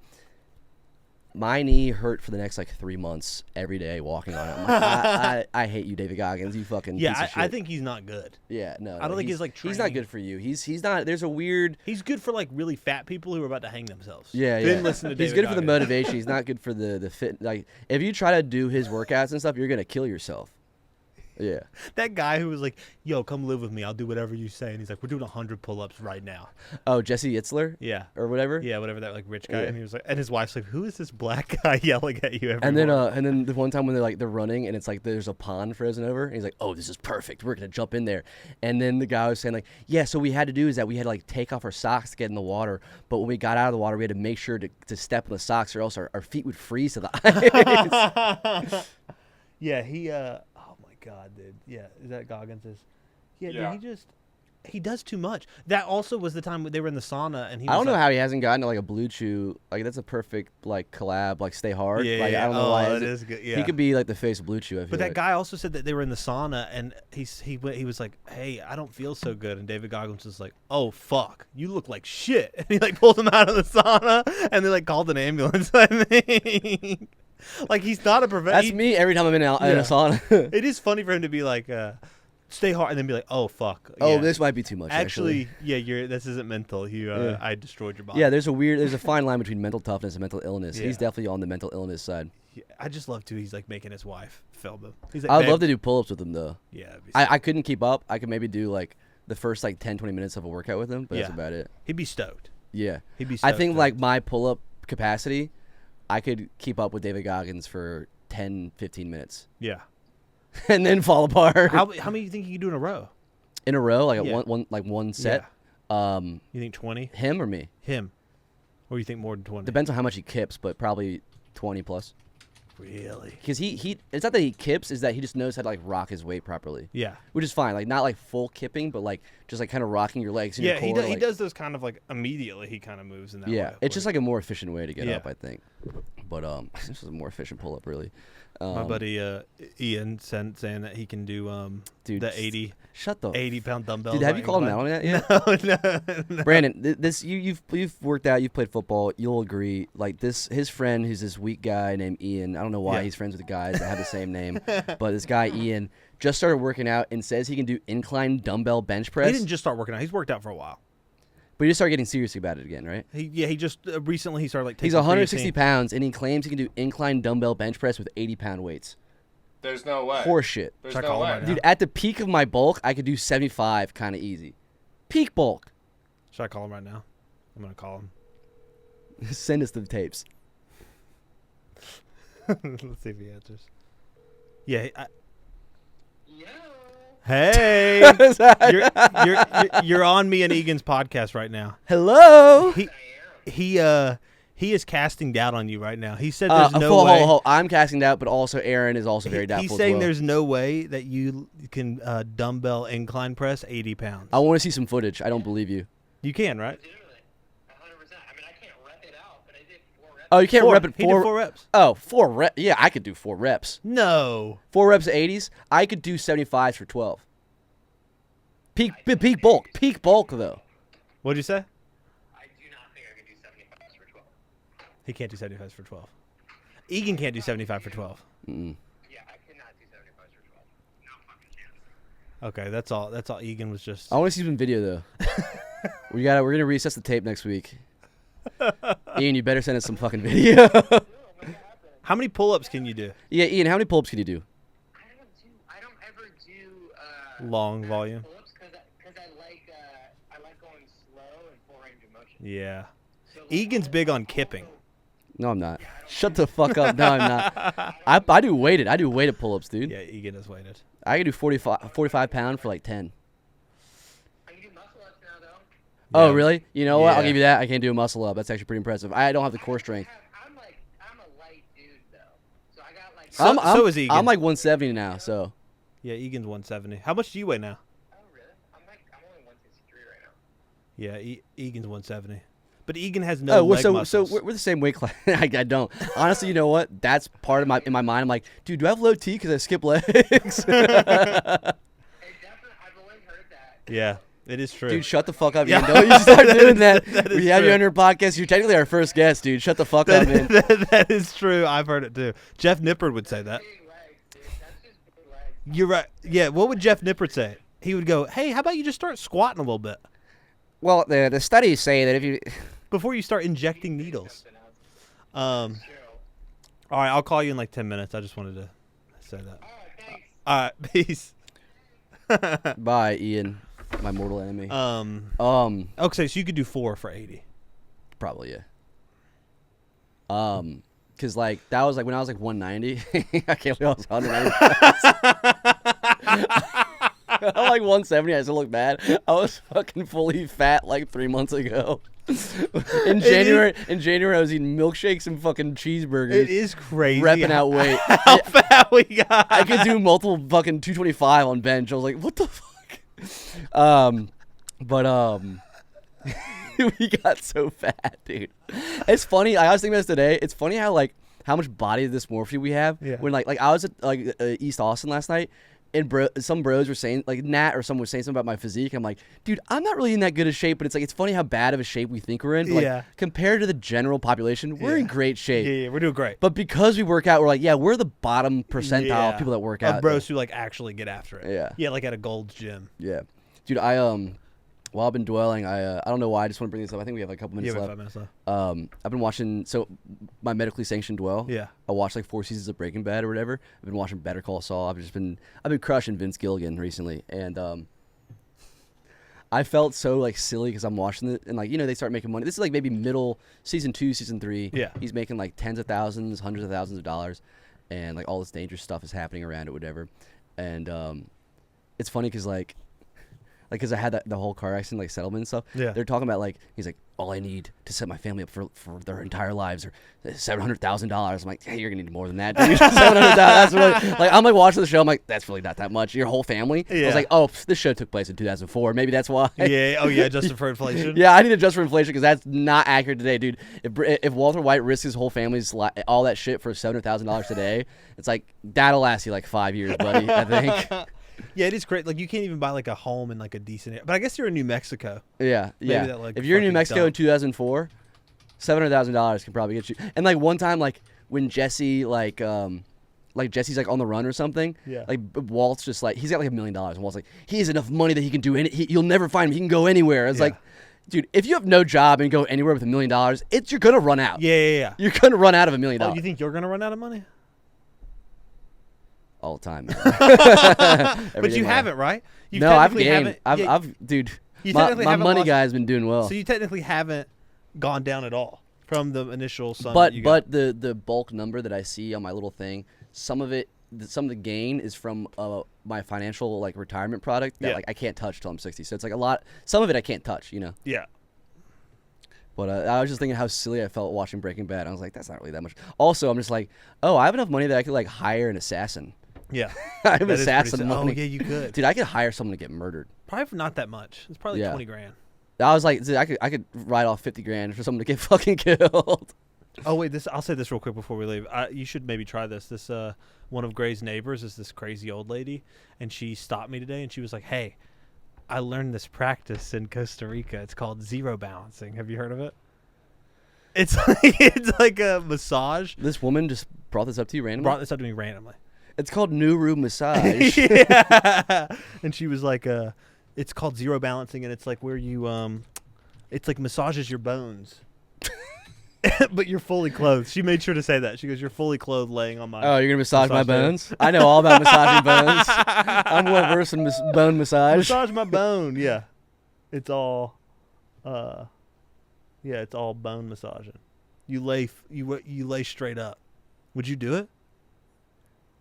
[SPEAKER 2] My knee hurt for the next like 3 months every day walking on it. I'm like, I hate you, David Goggins. You fucking piece of shit.
[SPEAKER 1] I think he's not good.
[SPEAKER 2] Yeah, no.
[SPEAKER 1] I don't think he's like
[SPEAKER 2] he's not good for you. He's not. There's a weird.
[SPEAKER 1] He's good for like really fat people who are about to hang themselves.
[SPEAKER 2] Yeah, yeah.
[SPEAKER 1] Didn't listen to
[SPEAKER 2] He's
[SPEAKER 1] David
[SPEAKER 2] good for the
[SPEAKER 1] Goggins.
[SPEAKER 2] motivation. He's not good for the fit. Like if you try to do his workouts and stuff, you're gonna kill yourself. Yeah.
[SPEAKER 1] That guy who was like, yo, come live with me. I'll do whatever you say. And he's like, we're doing 100 pull-ups right now.
[SPEAKER 2] Oh, Jesse Itzler?
[SPEAKER 1] Yeah.
[SPEAKER 2] Or whatever?
[SPEAKER 1] Yeah, whatever that like rich guy.
[SPEAKER 2] Yeah.
[SPEAKER 1] And he was like, and his wife's like, who is this black guy yelling at you every
[SPEAKER 2] And then
[SPEAKER 1] morning?
[SPEAKER 2] and then the one time when they're running and it's like there's a pond frozen over and he's like, oh, this is perfect. We're gonna jump in there. And then the guy was saying like, yeah, so what we had to do is that we had to like take off our socks to get in the water. But when we got out of the water, we had to make sure to step on the socks or else our feet would freeze to the ice.
[SPEAKER 1] Yeah, he oh my god, dude. Yeah, is that Goggins? Yeah. Dude, he does too much. That also was the time they were in the sauna and he was
[SPEAKER 2] I don't know
[SPEAKER 1] like,
[SPEAKER 2] how he hasn't gotten to like a Blue Chew. Like that's a perfect like collab, like Stay Hard.
[SPEAKER 1] Yeah,
[SPEAKER 2] like,
[SPEAKER 1] yeah.
[SPEAKER 2] I don't know why
[SPEAKER 1] it is good. Yeah.
[SPEAKER 2] He could be like the face of Blue Chew. I feel
[SPEAKER 1] But that
[SPEAKER 2] like.
[SPEAKER 1] guy also said that they were in the sauna, and he was like, "Hey, I don't feel so good." And David Goggins was like, "Oh fuck, you look like shit." And he like pulled him out of the sauna, and they like called an ambulance. I think, like he's not a professional.
[SPEAKER 2] That's me every time I'm in a sauna.
[SPEAKER 1] It is funny for him to be like, "Stay hard," and then be like, "Oh fuck."
[SPEAKER 2] Oh,
[SPEAKER 1] yeah.
[SPEAKER 2] this might be too much.
[SPEAKER 1] Actually, yeah, this isn't mental. I destroyed your body.
[SPEAKER 2] Yeah, there's a fine line between mental toughness and mental illness.
[SPEAKER 1] Yeah.
[SPEAKER 2] He's definitely on the mental illness side.
[SPEAKER 1] Yeah, I just love to. He's like making his wife film him. He's like,
[SPEAKER 2] I would
[SPEAKER 1] "Babe."
[SPEAKER 2] love to do pull-ups with him though.
[SPEAKER 1] Yeah, it'd be
[SPEAKER 2] I couldn't keep up. I could maybe do like the first like 10, 20 minutes of a workout with him, but that's
[SPEAKER 1] Yeah.
[SPEAKER 2] about it.
[SPEAKER 1] he'd be stoked.
[SPEAKER 2] Yeah.
[SPEAKER 1] He'd be.
[SPEAKER 2] I
[SPEAKER 1] Stoked
[SPEAKER 2] think
[SPEAKER 1] to-
[SPEAKER 2] like my pull-up capacity, I could keep up with David Goggins for 10, 15 minutes
[SPEAKER 1] yeah.
[SPEAKER 2] and then fall apart.
[SPEAKER 1] How many do you think you can do in a row?
[SPEAKER 2] In a row, like
[SPEAKER 1] Yeah.
[SPEAKER 2] one set.
[SPEAKER 1] You think 20?
[SPEAKER 2] Him or me?
[SPEAKER 1] Him. Or you think more than 20?
[SPEAKER 2] Depends on how much he kips, but probably 20 plus.
[SPEAKER 1] Really?
[SPEAKER 2] Because he it's not that he kips, is that he just knows how to like rock his weight properly.
[SPEAKER 1] Yeah.
[SPEAKER 2] Which is fine, like not like full kipping, but like just like kind of rocking your legs and
[SPEAKER 1] Yeah,
[SPEAKER 2] your core.
[SPEAKER 1] he does.
[SPEAKER 2] Like,
[SPEAKER 1] he does those kind of like immediately. He kind of moves in that way.
[SPEAKER 2] yeah, it's just like a more efficient way to get
[SPEAKER 1] Yeah.
[SPEAKER 2] up, I think. But this is a more efficient pull up, really.
[SPEAKER 1] My buddy Ian saying that he can do
[SPEAKER 2] Dude,
[SPEAKER 1] the 80-pound dumbbells.
[SPEAKER 2] Dude, have you called him out on that yet?
[SPEAKER 1] No.
[SPEAKER 2] Brandon, this you've worked out, you've played football, you'll agree. Like his friend who's this weak guy named Ian. I don't know why he's friends with the guys that have the same name, but this guy Ian just started working out and says he can do incline dumbbell bench press.
[SPEAKER 1] He didn't just start working out. He's worked out for a while.
[SPEAKER 2] But he just started getting serious about it again, right?
[SPEAKER 1] He just recently he started like taking
[SPEAKER 2] He's 160
[SPEAKER 1] creatine.
[SPEAKER 2] pounds and he claims he can do incline dumbbell bench press with 80-pound weights.
[SPEAKER 3] There's no way.
[SPEAKER 2] Horseshit.
[SPEAKER 3] There's
[SPEAKER 1] Should I
[SPEAKER 3] no
[SPEAKER 1] call him
[SPEAKER 3] way.
[SPEAKER 1] right now?
[SPEAKER 2] Dude, at the peak of my bulk, I could do 75 kind of easy. Peak bulk.
[SPEAKER 1] Should I call him right now? I'm gonna call him.
[SPEAKER 2] Send us the tapes.
[SPEAKER 1] Let's see if he answers. Yeah.
[SPEAKER 3] Yo.
[SPEAKER 1] Hey, you're on me and Egan's podcast right now.
[SPEAKER 2] Hello.
[SPEAKER 1] He is casting doubt on you right now. He said there's no way.
[SPEAKER 2] I'm casting doubt, but also Aaron is also very doubtful.
[SPEAKER 1] He's
[SPEAKER 2] as
[SPEAKER 1] saying
[SPEAKER 2] well.
[SPEAKER 1] there's no way that you can dumbbell incline press 80 pounds.
[SPEAKER 2] I want to see some footage. I don't believe you.
[SPEAKER 1] You can, right?
[SPEAKER 3] Legitimately. 100%. I mean, I can't rep it out, but I did 4 reps.
[SPEAKER 2] Oh, you can't rep it
[SPEAKER 1] He did 4 reps.
[SPEAKER 2] Oh, 4 reps. Yeah, I could do 4 reps.
[SPEAKER 1] No.
[SPEAKER 2] 4 reps of 80s. I could do 75s for 12. Peak bulk. Peak bulk, though.
[SPEAKER 1] What'd you say?
[SPEAKER 3] I do not think I could do 75 for 12.
[SPEAKER 1] He can't do 75 for 12. Egan can't do 75 for 12.
[SPEAKER 2] Mm-mm.
[SPEAKER 3] Yeah, I cannot do 75 for 12. No fucking chance.
[SPEAKER 1] Okay, that's all. That's all. Egan was just.
[SPEAKER 2] I want to see some video, though. We're gonna recess the tape next week. Ian, you better send us some fucking video.
[SPEAKER 1] How many pull-ups can you do?
[SPEAKER 2] Yeah, Ian, how many pull-ups can you do?
[SPEAKER 3] I don't ever do
[SPEAKER 1] Long volume.
[SPEAKER 3] pull-ups because I like going slow and full range of motion.
[SPEAKER 1] Yeah.
[SPEAKER 3] So, like,
[SPEAKER 1] Egan's big on kipping.
[SPEAKER 2] No, I'm not. Shut the fuck up. No, I'm not. I do weighted. I do weighted pull-ups, dude.
[SPEAKER 1] Yeah, Egan is weighted.
[SPEAKER 2] I can do 45 pound for like 10.
[SPEAKER 3] I can do muscle ups now though.
[SPEAKER 2] Oh,
[SPEAKER 1] Yeah.
[SPEAKER 2] really? You know what? I'll
[SPEAKER 1] Yeah.
[SPEAKER 2] give you that. I can't do a muscle up. That's actually pretty impressive. I don't have the core strength.
[SPEAKER 3] I'm a light dude though, so I got like.
[SPEAKER 1] So is Egan.
[SPEAKER 2] I'm like 170 now, so.
[SPEAKER 1] Yeah, Egan's 170. How much do you weigh now?
[SPEAKER 3] Oh really? I'm only 163 right now.
[SPEAKER 1] Yeah, Egan's 170. But Egan has no
[SPEAKER 2] Oh,
[SPEAKER 1] leg
[SPEAKER 2] so
[SPEAKER 1] muscles.
[SPEAKER 2] we're the same weight class. I don't. Honestly, you know what? That's part of in my mind. I'm like, dude, do I have low T because I skip legs?
[SPEAKER 3] Hey, definitely. I've always heard that.
[SPEAKER 1] Yeah, it is true.
[SPEAKER 2] Dude, shut the fuck up,
[SPEAKER 1] Yeah.
[SPEAKER 2] man. Don't you start doing that.
[SPEAKER 1] That is
[SPEAKER 2] We have you
[SPEAKER 1] true.
[SPEAKER 2] on your podcast. You're technically our first guest, dude. Shut the fuck up, man.
[SPEAKER 1] That is true. I've heard it too. Jeff Nippard would say that.
[SPEAKER 3] Big legs, dude. That's just big legs.
[SPEAKER 1] You're right. Yeah, what would Jeff Nippard say? He would go, hey, how about you just start squatting a little bit
[SPEAKER 2] Well, the studies say that if you...
[SPEAKER 1] before you start injecting needles?
[SPEAKER 3] Something else.
[SPEAKER 1] Um,
[SPEAKER 3] Chill.
[SPEAKER 1] all right, I'll call you in like 10 minutes. I just wanted to say that.
[SPEAKER 3] All right, thanks.
[SPEAKER 1] All right, peace.
[SPEAKER 2] Bye, Ian, my mortal enemy.
[SPEAKER 1] Okay, so you could do 4 for 80.
[SPEAKER 2] Probably, yeah. Cause like that was like when I was like 190. I can't believe I was 190. I'm like 170. I still look bad. I was fucking fully fat like 3 months ago. In January, I was eating milkshakes and fucking cheeseburgers.
[SPEAKER 1] It is crazy.
[SPEAKER 2] repping out weight.
[SPEAKER 1] How fat we got.
[SPEAKER 2] I could do multiple fucking 225 on bench. I was like, what the fuck? We got so fat, dude. It's funny. I was thinking about this today. It's funny how how much body dysmorphia we have.
[SPEAKER 1] Yeah.
[SPEAKER 2] When like I was at East Austin last night, and some bros were saying like Nat or someone was saying something about my physique. I'm like, dude, I'm not really in that good of shape. But it's like it's funny how bad of a shape we think we're in. But, like,
[SPEAKER 1] Yeah.
[SPEAKER 2] compared to the general population, we're in great shape.
[SPEAKER 1] Yeah, we're doing great.
[SPEAKER 2] But because we work out, we're like, yeah, we're the bottom percentile of people that work out.
[SPEAKER 1] Of bros who like actually get after it.
[SPEAKER 2] Yeah.
[SPEAKER 1] Yeah, like at a Gold's Gym.
[SPEAKER 2] Yeah, dude. While I've been dwelling, I don't know why. I just want to bring this up. I think we have a couple minutes
[SPEAKER 1] Yeah, we
[SPEAKER 2] left.
[SPEAKER 1] have 5 minutes left.
[SPEAKER 2] I've been watching my medically sanctioned dwell.
[SPEAKER 1] Yeah.
[SPEAKER 2] I watched like 4 seasons of Breaking Bad or whatever. I've been watching Better Call Saul. I've been crushing Vince Gilligan recently, and I felt so like silly because I'm watching it, and like they start making money. This is like maybe middle season 2, season 3.
[SPEAKER 1] Yeah.
[SPEAKER 2] He's making like tens of thousands, hundreds of thousands of dollars, and like all this dangerous stuff is happening around it, whatever. And it's funny because like like because I had the whole car accident like settlement and stuff.
[SPEAKER 1] Yeah.
[SPEAKER 2] They're talking about like he's like, all I need to set my family up for their entire lives are $700,000. I'm like, hey, you're gonna need more than that, dude. $700,000. That's really, like I'm like watching the show. I'm like, that's really not that much. Your whole family. I
[SPEAKER 1] Yeah.
[SPEAKER 2] was like, oh, this show took place in 2004. Maybe that's why.
[SPEAKER 1] Yeah. Oh yeah. Adjusted for inflation.
[SPEAKER 2] Yeah, I need to adjust for inflation because that's not accurate today, dude. If Walter White risks his whole family's all that shit for $700,000 today, it's like that'll last you like 5 years, buddy. I think.
[SPEAKER 1] Yeah, it is great. Like you can't even buy like a home in like a decent area. But I guess you're in New Mexico.
[SPEAKER 2] Yeah, yeah.
[SPEAKER 1] that, like,
[SPEAKER 2] If you're in New
[SPEAKER 1] fucking
[SPEAKER 2] Mexico
[SPEAKER 1] dumb.
[SPEAKER 2] in 2004, $700,000 can probably get you. And like one time, like when Jesse Jesse's like on the run or something.
[SPEAKER 1] Yeah.
[SPEAKER 2] Like Walt's just like he's got like $1 million, and Walt's like he has enough money that he can do you'll never find him. He can go anywhere. It's
[SPEAKER 1] Yeah.
[SPEAKER 2] like, dude, if you have no job and go anywhere with $1 million, you're gonna run out.
[SPEAKER 1] Yeah.
[SPEAKER 2] You're gonna run out of $1 million
[SPEAKER 1] Oh, you think you're gonna run out of money?
[SPEAKER 2] all the time.
[SPEAKER 1] But you haven't, right? You
[SPEAKER 2] No, I've
[SPEAKER 1] technically
[SPEAKER 2] gained.
[SPEAKER 1] haven't- yeah,
[SPEAKER 2] Dude.
[SPEAKER 1] you
[SPEAKER 2] My
[SPEAKER 1] technically haven't
[SPEAKER 2] money
[SPEAKER 1] lost-
[SPEAKER 2] guy's been doing well.
[SPEAKER 1] So you technically haven't gone down at all from the initial sum.
[SPEAKER 2] But
[SPEAKER 1] that you got.
[SPEAKER 2] the bulk number that I see on my little thing, some of the gain is from my financial like retirement product that
[SPEAKER 1] Yeah.
[SPEAKER 2] like I can't touch till I'm 60. So it's like a lot. Some of it I can't touch, you know.
[SPEAKER 1] Yeah.
[SPEAKER 2] But I was just thinking how silly I felt watching Breaking Bad. I was like, that's not really that much. Also, I'm just like, oh, I have enough money that I could like hire an assassin.
[SPEAKER 1] Yeah.
[SPEAKER 2] I have
[SPEAKER 1] That is
[SPEAKER 2] assassin
[SPEAKER 1] pretty
[SPEAKER 2] money.
[SPEAKER 1] Oh yeah, you could.
[SPEAKER 2] Dude, I could hire someone to get murdered.
[SPEAKER 1] Probably not that much. It's probably
[SPEAKER 2] Yeah.
[SPEAKER 1] 20 grand.
[SPEAKER 2] I was like, dude, I could write off 50 grand for someone to get fucking killed.
[SPEAKER 1] Oh wait, I'll say this real quick before we leave. You should maybe try this. This one of Gray's neighbors is this crazy old lady, and she stopped me today, and she was like, "Hey, I learned this practice in Costa Rica. It's called zero balancing. Have you heard of it? It's like a massage."
[SPEAKER 2] This woman just brought this up to you randomly?
[SPEAKER 1] Brought this up to me randomly.
[SPEAKER 2] It's called New Room Massage.
[SPEAKER 1] Yeah. And she was like, "It's called zero balancing, and it's like where you it's like massages your bones." But you're fully clothed. She made sure to say that. She goes, "You're fully clothed, laying on my."
[SPEAKER 2] Oh, you're gonna massage my
[SPEAKER 1] Massage
[SPEAKER 2] bones? I know all about massaging bones. I'm well versed in bone massage.
[SPEAKER 1] Massage my bone. Yeah, it's all, it's all bone massaging. You lay straight up. Would you do it?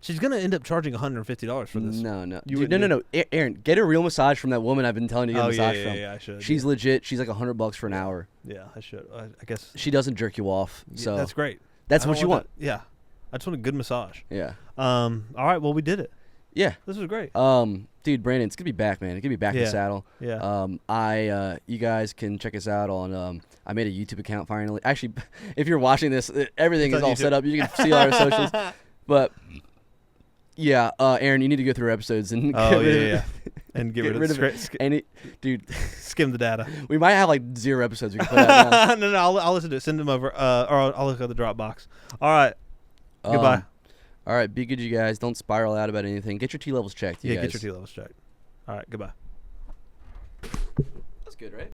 [SPEAKER 1] She's gonna end up charging $150 for this.
[SPEAKER 2] No.
[SPEAKER 1] You
[SPEAKER 2] Dude,
[SPEAKER 1] wouldn't
[SPEAKER 2] no. Aaron, get a real massage from that woman I've been telling you to get a massage from.
[SPEAKER 1] Yeah, I should.
[SPEAKER 2] She's legit. She's like $100 for an hour.
[SPEAKER 1] Yeah, I should. I guess.
[SPEAKER 2] She doesn't jerk you off. So
[SPEAKER 1] That's great.
[SPEAKER 2] That's
[SPEAKER 1] I
[SPEAKER 2] what
[SPEAKER 1] don't
[SPEAKER 2] you want.
[SPEAKER 1] that- Yeah, I just want a good massage.
[SPEAKER 2] Yeah.
[SPEAKER 1] All right. Well, we did it.
[SPEAKER 2] Yeah.
[SPEAKER 1] This was great.
[SPEAKER 2] Dude, Brandon, it's gonna be back, man. It's gonna be back in the
[SPEAKER 1] Yeah.
[SPEAKER 2] saddle.
[SPEAKER 1] Yeah.
[SPEAKER 2] You guys can check us out on. I made a YouTube account finally. Actually, if you're watching this, everything
[SPEAKER 1] It's
[SPEAKER 2] is
[SPEAKER 1] on
[SPEAKER 2] all
[SPEAKER 1] YouTube.
[SPEAKER 2] set up. You can see all our socials. But yeah, Aaron, you need to go through episodes and
[SPEAKER 1] Oh yeah. And get rid of
[SPEAKER 2] any dude.
[SPEAKER 1] skim the data.
[SPEAKER 2] We might have like 0 episodes we can put out now.
[SPEAKER 1] No, I'll listen to it. Send them over, or I'll look at the Dropbox. All right. Goodbye.
[SPEAKER 2] All right, be good, you guys. Don't spiral out about anything. Get your T levels checked, you guys.
[SPEAKER 1] Get your T levels checked. All right. Goodbye.
[SPEAKER 2] That's good, right?